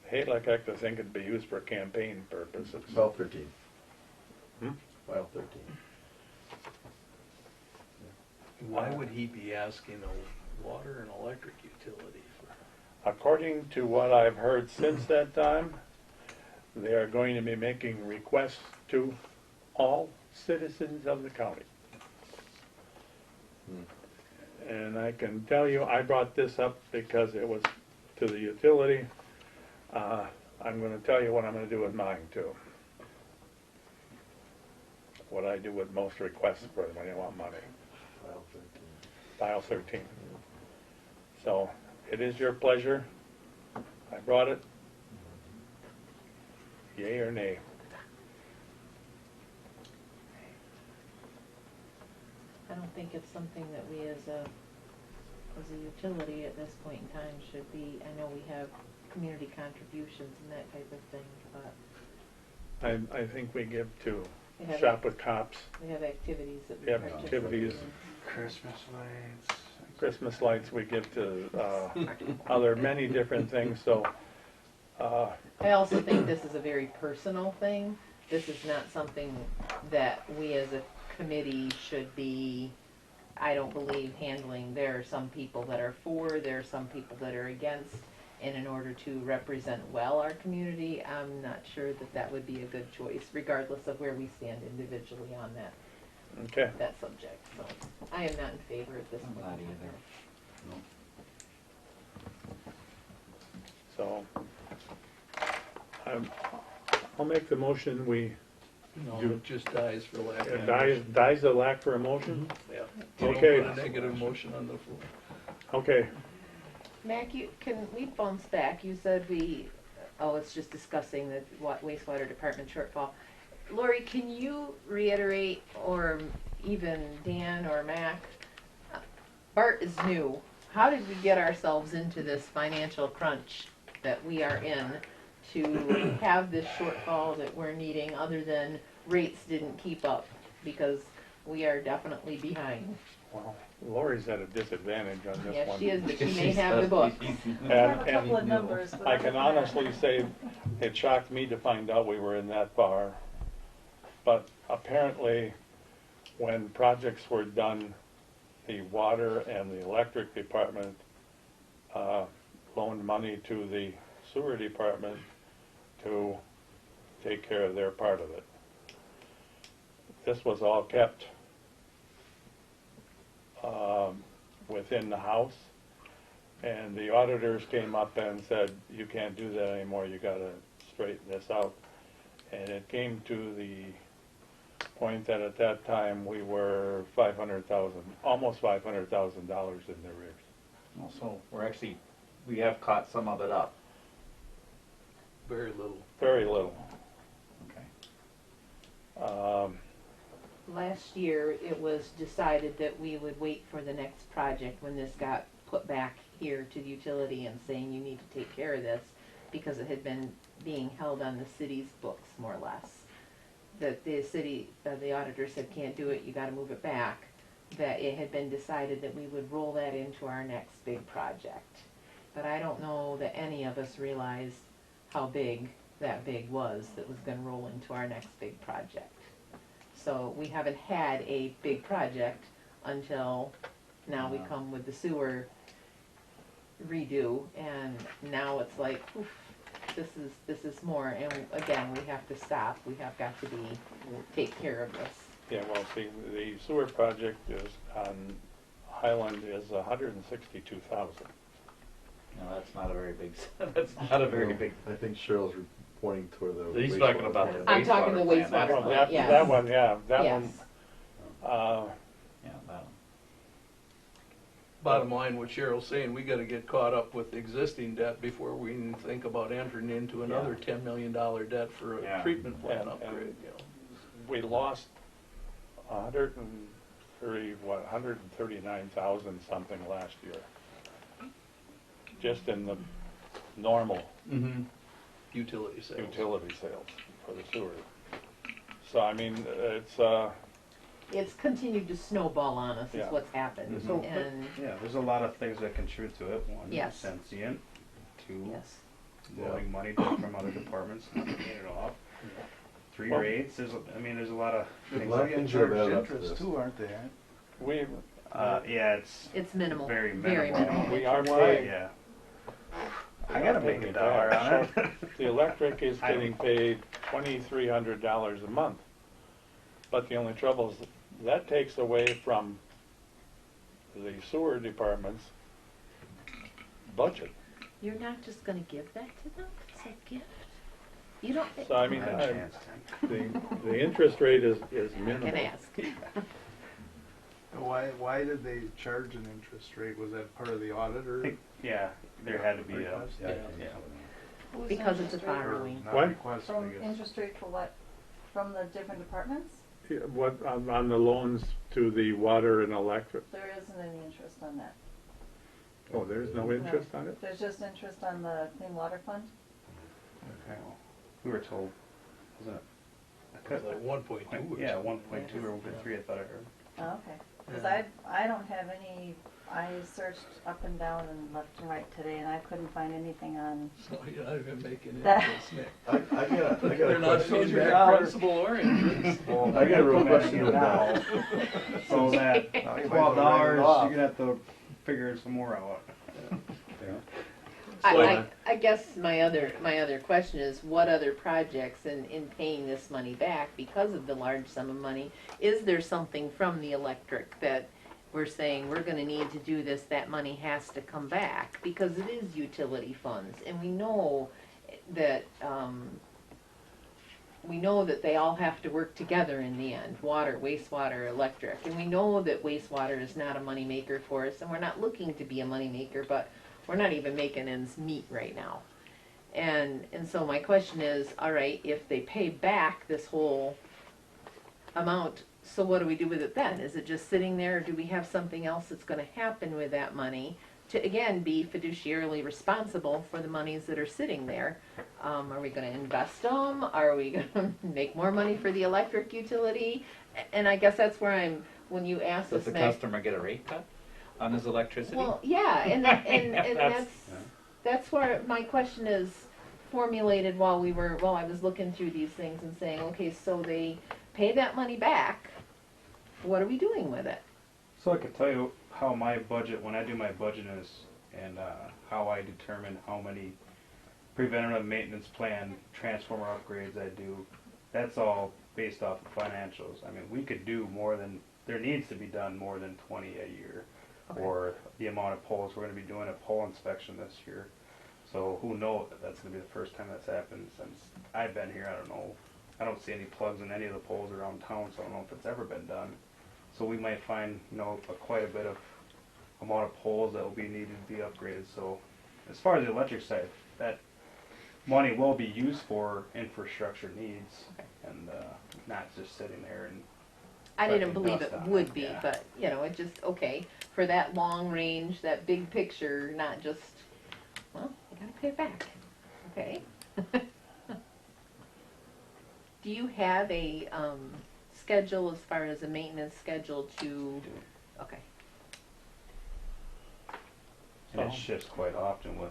hate like heck to think it'd be used for campaign purposes. File 13. Hmm? File 13. Why would he be asking a water and electric utility for? According to what I've heard since that time, they are going to be making requests to all citizens of the county. And I can tell you, I brought this up because it was to the utility. I'm going to tell you what I'm going to do with mine too. What I do with most requests for when you want money. File 13. File 13. So it is your pleasure. I brought it. Yay or nay? I don't think it's something that we as a utility at this point in time should be, I know we have community contributions and that type of thing, but I think we give to we have, Shop with Cops, we have activities that we We have participate activities. in. Christmas lights. Christmas lights, we give to other many different things, so I also think this is a very personal thing. This is not something that we as a committee should be, I don't believe, handling. There are some people that are for, there are some people that are against, and in order to represent well our community, I'm not sure that that would be a good choice, regardless of where we stand individually on okay. that subject. So I am not in favor at this I'm point. not in either. time. So I'll make the motion. We No, Do- it just dies for lack of. dies the lack for a motion. Yeah. You Okay. don't put a negative motion on the floor. Okay. Mac, can we bounce back? You said it's just discussing the wastewater department shortfall. Lori, can you reiterate, or even Dan or Mac, Bart is new. How did we get ourselves into this financial crunch that we are in to have this shortfall that we're needing, other than rates didn't keep up? Because we are definitely behind. Well, Lori's at a disadvantage on this Yes, one. she is, but she may have the book. I have a couple of And numbers, but I other can than that- honestly say it shocked me to find out we were in that far. But apparently, when projects were done, the water and the electric department loaned money to the sewer department to take care of their part of it. This was all kept within the house, and the auditors came up and said, you can't do that anymore, you gotta straighten this out. And it came to the point that at that time we were almost $500,000 in the arrears. So we have caught some of it up. Very little. Very little. Okay. Last year, it was decided that we would wait for the next project when this got put back here to the utility and saying you need to take care of this, because it had been being held on the city's books, more or less. That the city, the auditor said, can't do it, you gotta move it back. That it had been decided that we would roll that into our next big project. But I don't know that any of us realized how big that big was that was gonna roll into our next big project. So we haven't had a big project until now we come with the sewer redo, and now it's like, oof, this is more, and again, we have to stop, we have got to take care of this. Yeah, well, see, the sewer project is on Highland is $162,000. No, that's not a very big, that's not a very big. I think Cheryl's pointing toward the. He's talking wastewater about plant. the I'm talking the wastewater plant, wastewater Well, plant, yes. that one, yeah, that Yes. one. Yeah, that one. Bottom line, what Cheryl's saying, we gotta get caught up with existing debt before we can think about entering into another $10 million debt for a Yeah. treatment plant And- upgrade, you know. We lost 139,000 something last year. Just in the normal Utility sales. utility sales for the sewer. So, I mean, It's continued to snowball on us, is Yeah. what's happened, So, and, yeah, there's a lot of things that contribute to it. One, Yes. sentient. Two, yes. loading money from other departments, not paying it off. Three Well- rates, there's a lot of things. lot that things contribute. that add up to this. aren't they? we, Yeah, it's It's minimal, very very minimal. minimal. we are Why? paid. Yeah. we I are gotta make paid a dollar back. on it. The electric is I don't- getting paid $2,300 a month. But the only trouble is that takes away from the sewer department's budget. You're not just gonna give that to them? It's a gift. You don't, So I mean, Not a chance, Tim. the interest rate is I minimal. can ask. Why did they charge an interest rate? Was that part of the audit I or? think, yeah, there had to be a, Request? Yeah, I yeah. think so. Who's Because it's a interest rate? borrowing. Not What? request, I From guess. interest rate for what? From the different departments? Yeah, what, on the loans to the water and electric? There isn't any interest on that. Oh, there's no interest on it? There's just interest on the Clean Water Fund? Okay. We were told, wasn't it? I It's could- like 1.2 or Yeah, something. 1.2 or 1.3, I thought I heard. Oh, okay. Because Yeah. I don't have any, I searched up and down and left and right today, and I couldn't find anything on, So you're not even making That- interest, Nick. I got They're a not question. paying back principal or interest. Well, I got a real put question in with now. that. So that Now you might as $12, well write it you're off. gonna have to figure some more out. Yeah. I guess my other question is, what other projects in paying this money back because of the large sum of money, is there something from the electric that we're saying we're gonna need to do this, that money has to come back? Because it is utility funds, and we know that, they all have to work together in the end, water, wastewater, electric. And we know that wastewater is not a moneymaker for us, and we're not looking to be a moneymaker, but we're not even making ends meet right now. And so my question is, all right, if they pay back this whole amount, so what do we do with it then? Is it just sitting there, or do we have something else that's gonna happen with that money to, again, be fiduciarily responsible for the monies that are sitting there? Are we gonna invest them? Are we gonna make more money for the electric utility? And I guess that's where when you ask Does this, the Nick, customer get a rate cut on his electricity? well, yeah, and That's- that's where my question is formulated while I was looking through these things and saying, okay, so they pay that money back, what are we doing with it? So I can tell you how my budget, when I do my budget is, and how I determine how many preventative maintenance plan transformer upgrades I do. That's all based off of financials. I mean, we could do more than, there needs to be done more than 20 a year. Okay. Or the amount of poles, we're gonna be doing a pole inspection this year. So who knows, that's gonna be the first time that's happened since I've been here, I don't know. I don't see any plugs in any of the poles around town, so I don't know if it's ever been done. So we might find, quite a bit of amount of poles that will be needed to be upgraded. So as far as the electric side, that money will be used for infrastructure needs and not just sitting there and I didn't collecting believe dust it on would be, yeah. but, it just, okay, for that long range, that big picture, not just, well, you gotta pay it back, okay? Do you have a, schedule as far as a maintenance schedule to, okay, And it shifts quite often with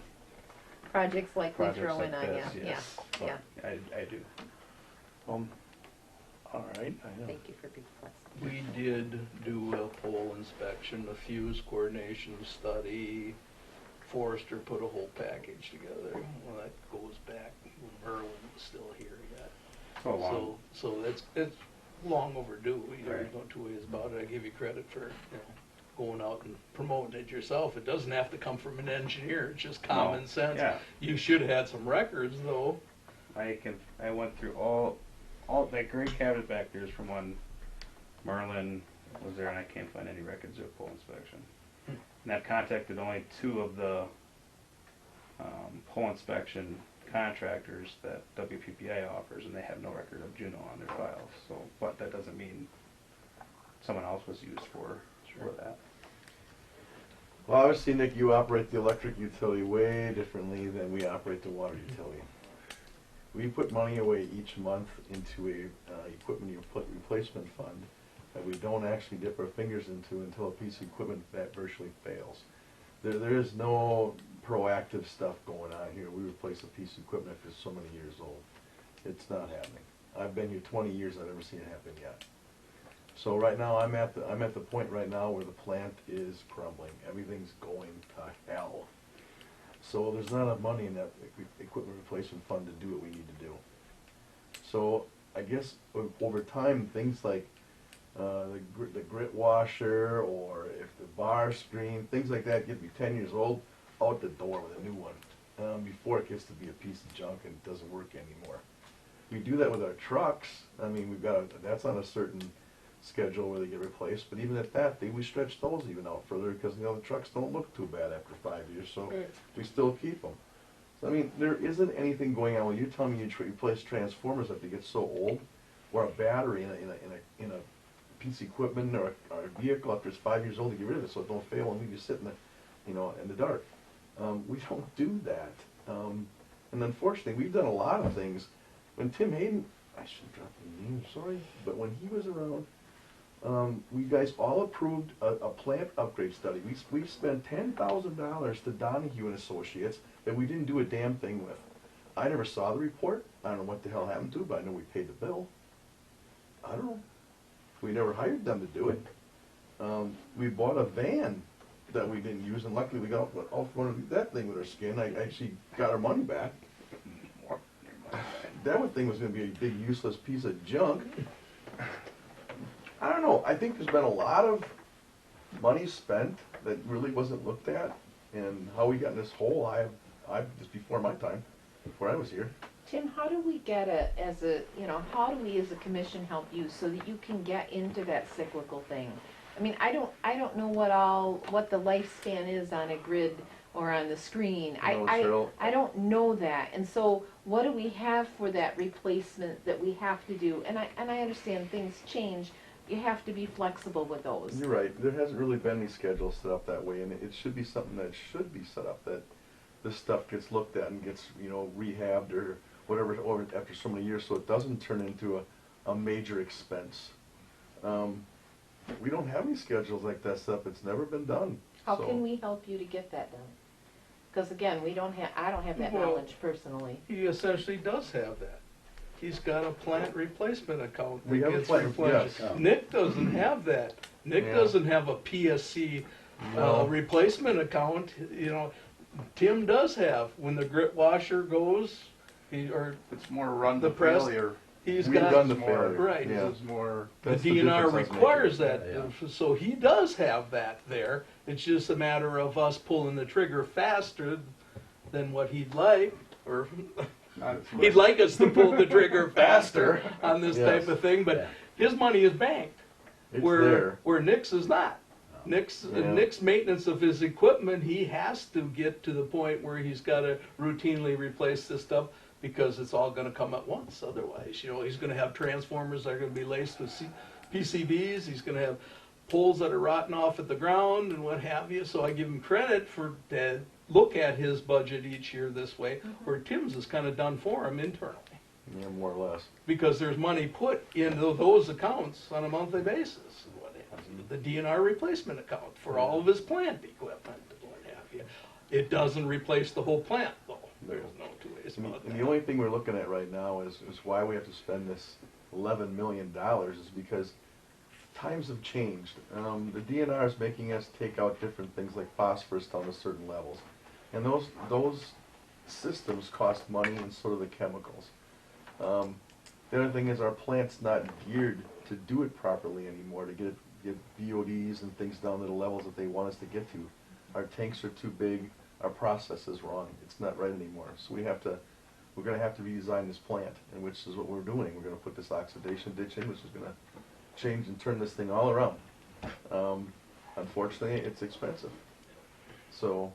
projects like we projects throw like in on you, this, yeah, yes. yeah, I do. All right, I know. thank you for being flexible. We did do a pole inspection, a fuse coordination study. Forrester put a whole package together. Well, that goes back when Merlin was still here yet. So long. So it's long overdue. There's Right. no two ways about it. I give you credit for, going out and promoting it yourself. It doesn't have to come from an engineer. It's just common sense. Yeah. You should have had some records though. I went through all that great cabinet back there is from when Merlin was there, and I can't find any records of a pole inspection. And I've contacted only 2 of the pole inspection contractors that WPPI offers, and they have no record of Juneau on their files. So, but that doesn't mean someone else was used for that. Well, obviously, Nick, you operate the electric utility way differently than we operate the water utility. We put money away each month into a equipment replacement fund that we don't actually dip our fingers into until a piece of equipment that virtually fails. There is no proactive stuff going on here. We replace a piece of equipment if it's so many years old. It's not happening. I've been here 20 years, I've never seen it happen yet. So right now, I'm at the point right now where the plant is crumbling. Everything's going to hell. So there's not enough money in that equipment replacement fund to do what we need to do. So I guess over time, things like the grit washer, or if the bar screen, things like that get to be 10 years old, out the door with a new one before it gets to be a piece of junk and doesn't work anymore. We do that with our trucks. I mean, that's on a certain schedule where they get replaced, but even at that, we stretch those even out further because the trucks don't look too bad after 5 years, so we still keep them. So I mean, there isn't anything going on. When you're telling me you replace transformers if they get so old, or a battery in a piece of equipment or a vehicle after it's 5 years old, to get rid of it so it don't fail and leave you sitting in the dark. We don't do that, and unfortunately, we've done a lot of things. When Tim Hayden, I shouldn't drop any names, sorry, but when he was around, we guys all approved a plant upgrade study. We spent $10,000 to Donahue and Associates that we didn't do a damn thing with. I never saw the report. I don't know what the hell happened to it, but I know we paid the bill. I don't know. We never hired them to do it. We bought a van that we didn't use, and luckily we got off one of that thing with our skin. I actually got our money back. That thing was going to be a big useless piece of junk. I don't know. I think there's been a lot of money spent that really wasn't looked at, and how we got in this hole. Just before my time, before I was here. Tim, how do we get how do we as a commission help you so that you can get into that cyclical thing? I mean, I don't know what the lifespan is on a grid or on the screen. I don't know that. And so what do we have for that replacement that we have to do? And I understand things change. You have to be flexible with those. You're right. There hasn't really been any schedule set up that way, and it should be something that should be set up, that this stuff gets looked at and gets, rehabbed or whatever over after so many years, so it doesn't turn into a major expense. We don't have any schedules like that set up. It's never been done. How can we help you to get that done? Because again, I don't have that knowledge personally. He essentially does have that. He's got a plant replacement account We that have a gets plant, replenished. yes. Nick doesn't have that. Nick Yeah. doesn't have a PSC No. replacement account. Tim does have. When the grit washer goes, It's more run The the press- failure. he's We've got done the More- failure. right. Yeah. This is more, the That's the DNR difference I was requires making. that, so he does have that there. It's just a matter of us pulling the trigger faster than what he'd like, or not as he'd like us to pull the trigger faster on this Yes. type of thing, but his money is banked. It's where there. where Nick's is not. Nick's maintenance of his equipment, he has to get to the point where he's got to routinely replace this stuff because it's all going to come at once. Otherwise, he's going to have transformers that are going to be laced with PCBs. He's going to have poles that are rotting off at the ground and what have you. So I give him credit to look at his budget each year this way, where Tim's is kind of done for him internally. Yeah, more or less. Because there's money put into those accounts on a monthly basis. The DNR replacement account for all of his plant equipment and what have you. It doesn't replace the whole plant, though. There's no two ways about And that. the only thing we're looking at right now is why we have to spend this $11 million is because times have changed. The DNR is making us take out different things like phosphorus down to certain levels. And those systems cost money, and so do the chemicals. The other thing is our plant's not geared to do it properly anymore, to get VODs and things down to the levels that they want us to get to. Our tanks are too big, our process is wrong, it's not right anymore. So we're going to have to redesign this plant, and which is what we're doing. We're going to put this oxidation ditch in, which is going to change and turn this thing all around. Unfortunately, it's expensive. So,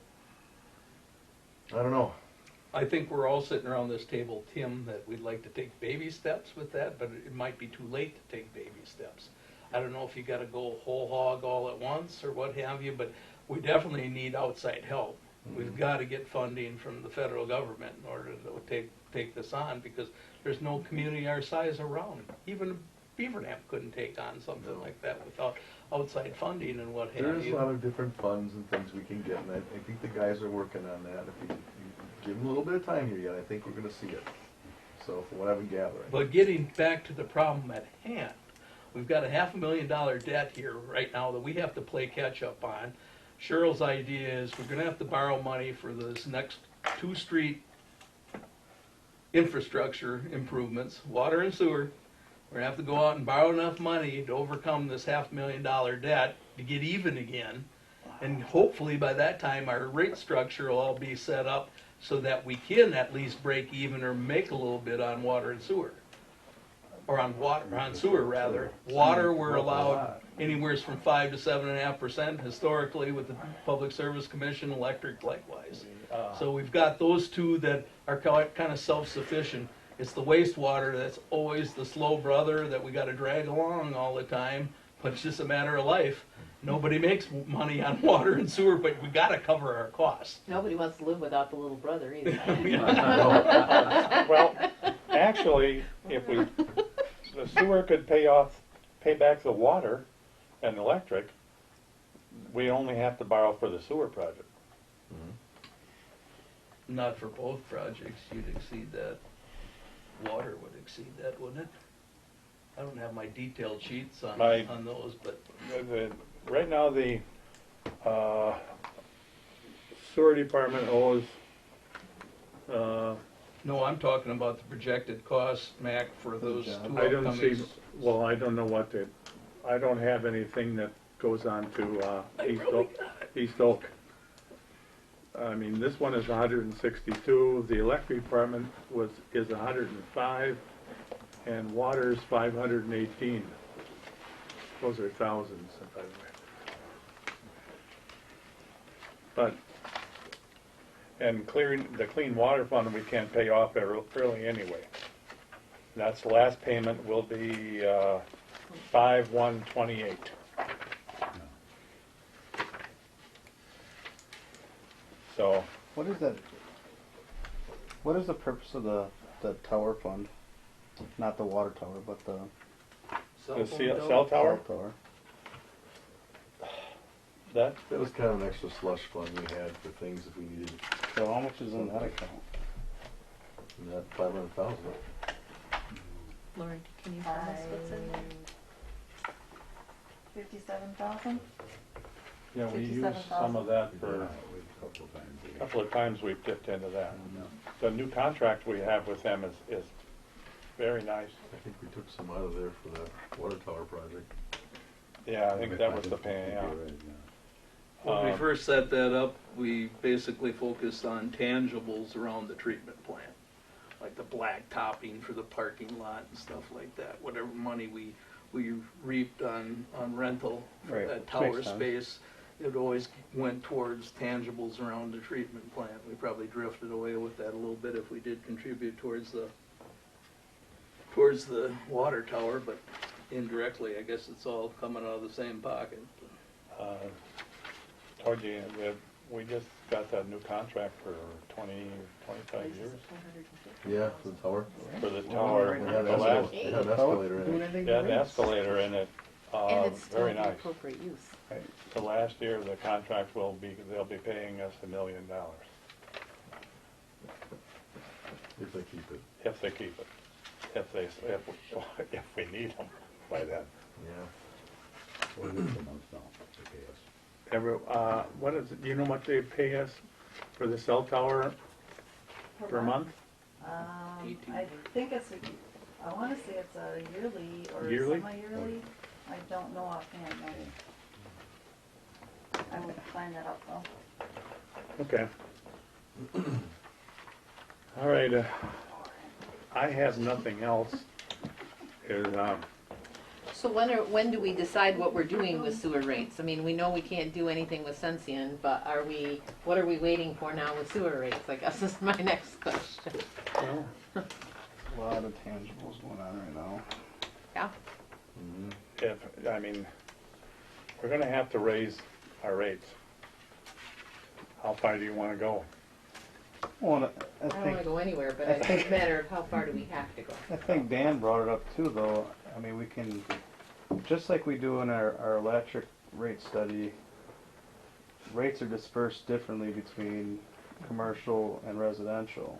I don't know. I think we're all sitting around this table, Tim, that we'd like to take baby steps with that, but it might be too late to take baby steps. I don't know if you gotta go whole hog all at once or what have you, but we definitely need outside help. We've gotta get funding from the federal government in order to take this on, because there's no community our size around. Even Beaver Dam couldn't take on something like that without outside funding and what have There's a you. lot of different funds and things we can get, and I think the guys are working on that. If you give them a little bit of time here yet, I think we're gonna see it. So, from what I've been gathering. But getting back to the problem at hand, we've got a $500,000 debt here right now that we have to play catch up on. Cheryl's idea is we're gonna have to borrow money for this next 2 street infrastructure improvements, water and sewer. We're gonna have to go out and borrow enough money to overcome this $500,000 debt to get even again. And hopefully by that time, our rate structure will all be set up so that we can at least break even or make a little bit on water and sewer. Or on sewer rather. Water, we're allowed anywhere from 5 to 7.5% historically with the Public Service Commission, electric likewise. So we've got those two that are kind of self-sufficient. It's the wastewater that's always the slow brother that we gotta drag along all the time, but it's just a matter of life. Nobody makes money on water and sewer, but we gotta cover our costs. Nobody wants to live without the little brother either. Well, actually, if the sewer could pay back the water and electric, we only have to borrow for the sewer project. Not for both projects, you'd exceed that. Water would exceed that, wouldn't it? I don't have my detailed sheets on those, but Right now, the sewer department owes, no, I'm talking about the projected cost, Mac, for those two I don't see, upcoming. well, I don't know I don't have anything that goes on to East Oak. I mean, this one is 162, the electric department is 105, and water's 518. Those are thousands, by the way. But, and the clean water fund we can't pay off early anyway. That's the last payment will be 5/1/28. So, What is that? What is the purpose of the tower fund? Not the water tower, but the the cell tower, tower. that, That was kind of an extra slush fund we had for things if we needed, So how much is in that account? and that 500,000. Lauren, can you tell us what's in there? 57,000? yeah, we use 57,000. some of that Yeah, for, a couple of times. a couple of times we've dipped into that. The new contract we have with them is very nice. I think we took some out of there for that water tower project. Yeah, I think that was the pay, yeah. When we first set that up, we basically focused on tangibles around the treatment plant. Like the black topping for the parking lot and stuff like that. Whatever money we reaped on rental for Right, that which tower makes sense. space, it always went towards tangibles around the treatment plant. We probably drifted away with that a little bit if we did contribute towards the water tower, but indirectly, I guess it's all coming out of the same pocket. Told you that we just got that new contract for 25 years Yeah, for the tower. for the tower. It had The last, it had an escalator in it. yeah, an escalator in it, And it's still very in nice. appropriate use. The last year, the contract they'll be paying us $1 million If they keep it. if they keep it. If we need them by then. Yeah. What is it a month now, to pay us? What is it, do you know what they pay us for the cell tower per month? I think I wanna say it's a yearly or Yearly? semi-yearly. I don't know offhand, no. I'm gonna find that out though. Okay. All right, I have nothing else. So when do we decide what we're doing with sewer rates? I mean, we know we can't do anything with Sensian, but what are we waiting for now with sewer rates? I guess is my next question. A lot of tangibles going on right now. Yeah, if, I mean, we're gonna have to raise our rates. How far do you wanna go? Well, I don't wanna go anywhere, but it's a matter of how far do we have to go. I think Dan brought it up too, though. I mean, we can, just like we do in our electric rate study, rates are dispersed differently between commercial and residential.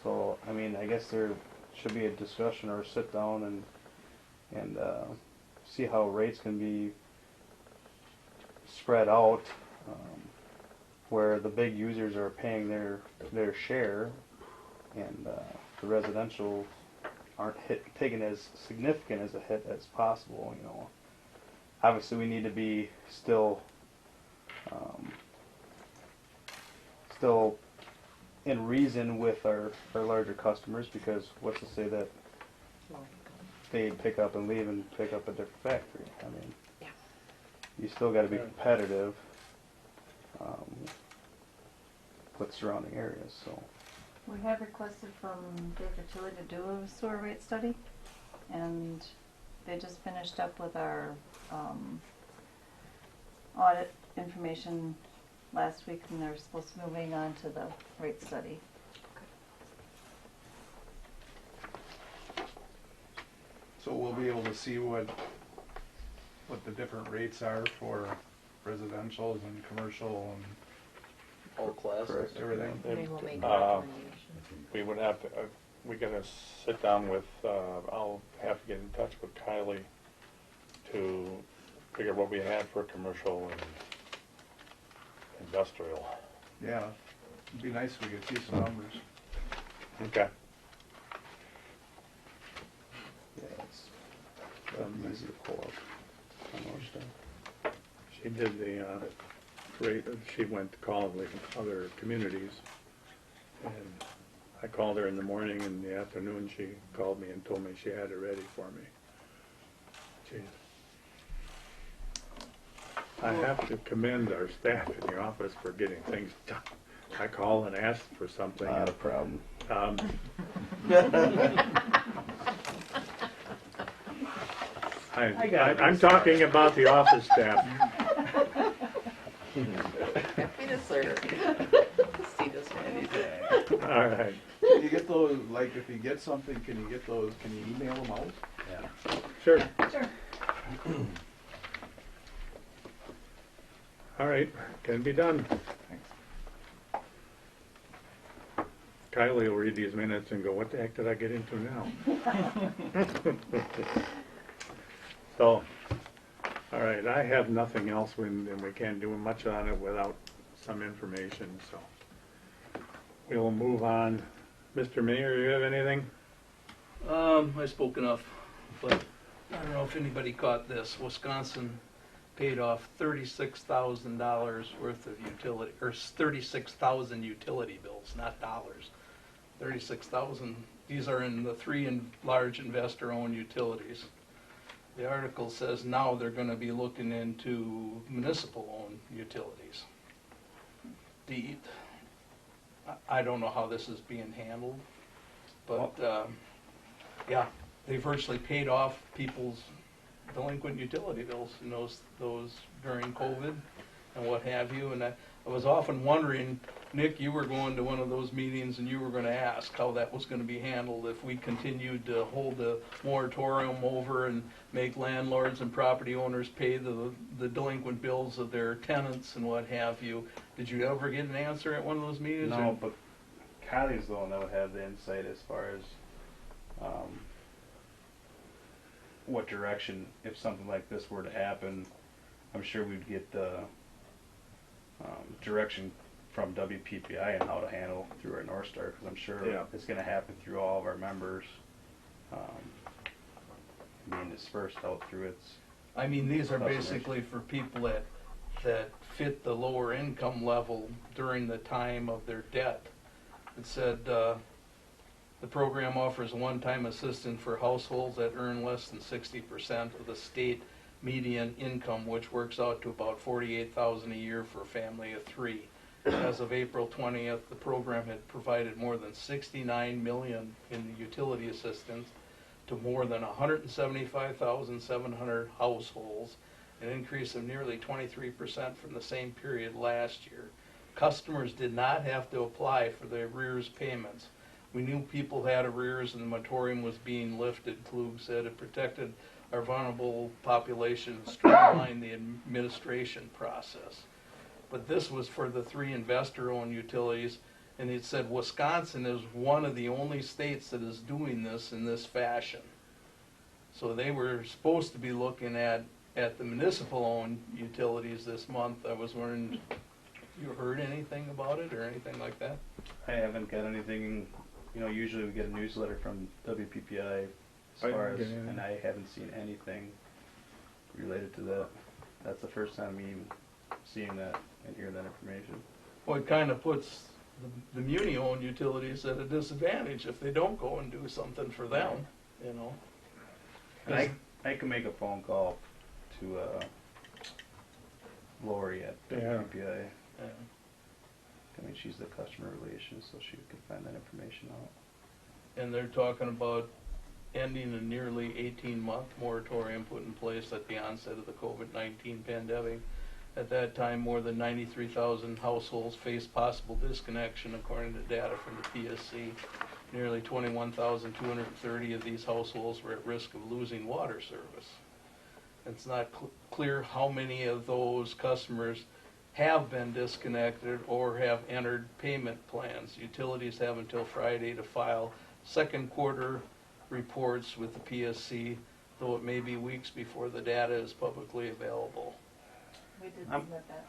So, I mean, I guess there should be a discussion or a sit down and see how rates can be spread out, where the big users are paying their share, and the residential aren't taken as significant as a hit as possible. You know, obviously we need to be still in reason with our larger customers, because what's to say that they pick up and leave and pick up a different factory? I mean, Yeah. you still got to be competitive with surrounding areas. So We have requested from Baker Tilly to do a sewer rate study, and they just finished up with our audit information last week, and they're supposed to be moving on to the rate study. So we'll be able to see what the different rates are for residentials and commercial and All classes. everything. Maybe we'll make a Uh, recommendation. We would have to, we gotta sit down with, I'll have to get in touch with Kylie to figure what we have for commercial and industrial. Yeah, it'd be nice if we could see some numbers. Okay. yeah, that'd be easy to pull up on our stuff. She did the rate, she went to call the other communities, and I called her in the morning. In the afternoon, she called me and told me she had it ready for me. Jeez. I have to commend our staff in the office for getting things done. I call and ask for something. Not a problem. Um, I'm talking about the office staff. Happy to serve. See this one. All right. Can you get those, like, if you get something, can you get those, can you email them out? Yeah. Sure. Sure. All right, can be done. Kylie will read these minutes and go, what the heck did I get into now? So, all right, I have nothing else, and we can't do much on it without some information, so. We'll move on. Mr. Mayor, you have anything? I spoke enough, but I don't know if anybody caught this. Wisconsin paid off $36,000 worth of utility, or 36,000 utility bills, not dollars. 36,000. These are in the three large investor-owned utilities. The article says now they're going to be looking into municipal-owned utilities. I don't know how this is being handled, but yeah, they virtually paid off people's delinquent utility bills and those during COVID and what have you. And I was often wondering, Nick, you were going to one of those meetings and you were going to ask how that was going to be handled if we continued to hold the moratorium over and make landlords and property owners pay the delinquent bills of their tenants and what have you. Did you ever get an answer at one of those meetings? No, but Kylie's the one that would have the insight as far as what direction, if something like this were to happen. I'm sure we'd get the direction from WPPI and how to handle through our North Star, because I'm sure it's going to happen through all of our members, being dispersed out through its. I mean, these are customers. basically for people that fit the lower income level during the time of their debt. It said the program offers one-time assistance for households that earn less than 60% of the state median income, which works out to about $48,000 a year for a family of three. As of April 20th, the program had provided more than $69 million in utility assistance to more than 175,700 households, an increase of nearly 23% from the same period last year. Customers did not have to apply for the arrears payments. We knew people had arrears and the moratorium was being lifted, Klug said. It protected our vulnerable population and streamlined the administration process. But this was for the 3 investor-owned utilities, and it said Wisconsin is one of the only states that is doing this in this fashion. So they were supposed to be looking at the municipal-owned utilities this month. I was wondering, you heard anything about it or anything like that? I haven't got anything, you know, usually we get a newsletter from WPPI as I far didn't as, get anything. and I haven't seen anything related to that. That's the first time me even seeing that and hearing that information. Well, it kind of puts the muni-owned utilities at a disadvantage if they don't go and do something for them, you know? And I can make a phone call to Lori at Yeah. WPPI. Yeah. I mean, she's the customer relations, so she can find that information out. And they're talking about ending a nearly 18-month moratorium put in place at the onset of the COVID-19 pandemic. At that time, more than 93,000 households faced possible disconnection, according to data from the PSC. Nearly 21,230 of these households were at risk of losing water service. It's not clear how many of those customers have been disconnected or have entered payment plans. Utilities have until Friday to file second quarter reports with the PSC, though it may be weeks before the data is publicly available. We did I'm- submit that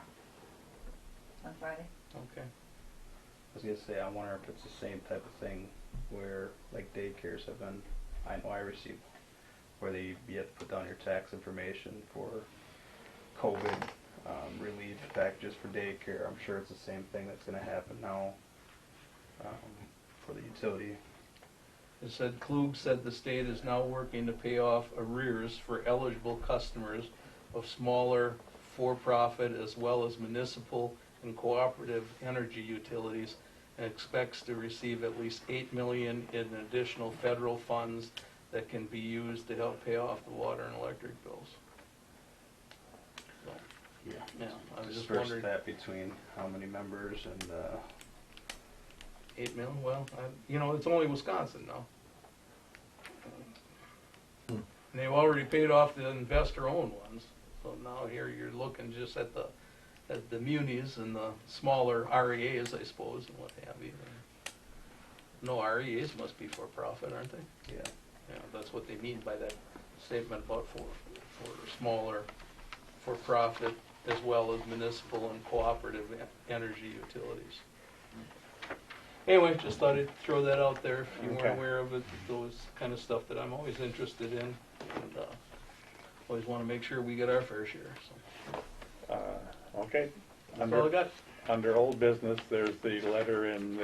on Friday. Okay. I was gonna say, I wonder if it's the same type of thing where, like, daycares have been, I know I received, where you have to put down your tax information for COVID relief packages for daycare. I'm sure it's the same thing that's gonna happen now for the utility. It said, Klug said the state is now working to pay off arrears for eligible customers of smaller for-profit as well as municipal and cooperative energy utilities, and expects to receive at least $8 million in additional federal funds that can be used to help pay off the water and electric bills. So, yeah, I was just Disperse wondering, that between how many members and 8 million, well, you know, it's only Wisconsin now. And they've already paid off the investor-owned ones, so now here you're looking just at the munis and the smaller REAs, I suppose, and what have you. No, REAs must be for-profit, aren't they? yeah. Yeah, that's what they mean by that statement about for smaller for-profit as well as municipal and cooperative energy utilities. Anyway, just thought I'd throw that out there if you Okay. weren't aware of it, those kind of stuff that I'm always interested in, and always want to make sure we get our fair share, so. Okay. That's all I got. Under old business, there's the letter in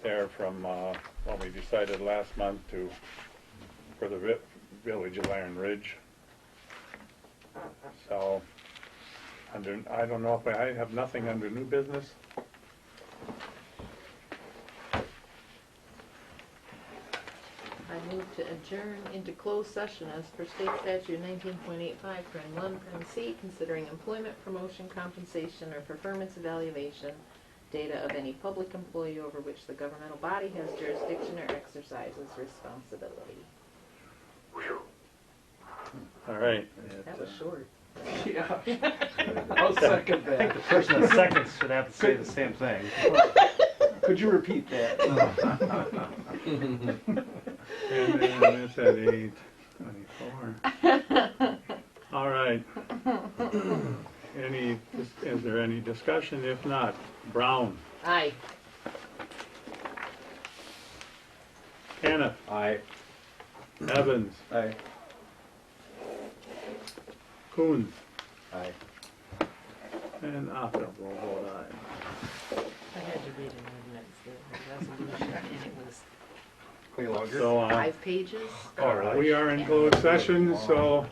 there from, what we decided last month for the village of Iron Ridge. So, I don't know if I have nothing under new business. I move to adjourn into closed session as per state statute 19.85, paren 1, paren C, considering employment, promotion, compensation, or performance evaluation data of any public employee over which the governmental body has jurisdiction or exercises responsibility. All right. That was short. Yeah. I'll second I think that. the person that seconds should have to say the same thing. Could you repeat that? And then it's at 8:24. All right. Is there any discussion? If not, Brown, Aye. Kenneth, Aye. Evans, Aye. Coons, Aye. and Otter will vote aye. I had to read an ordinance, the resolution, and it was So, 5 pages. we are in closed session, so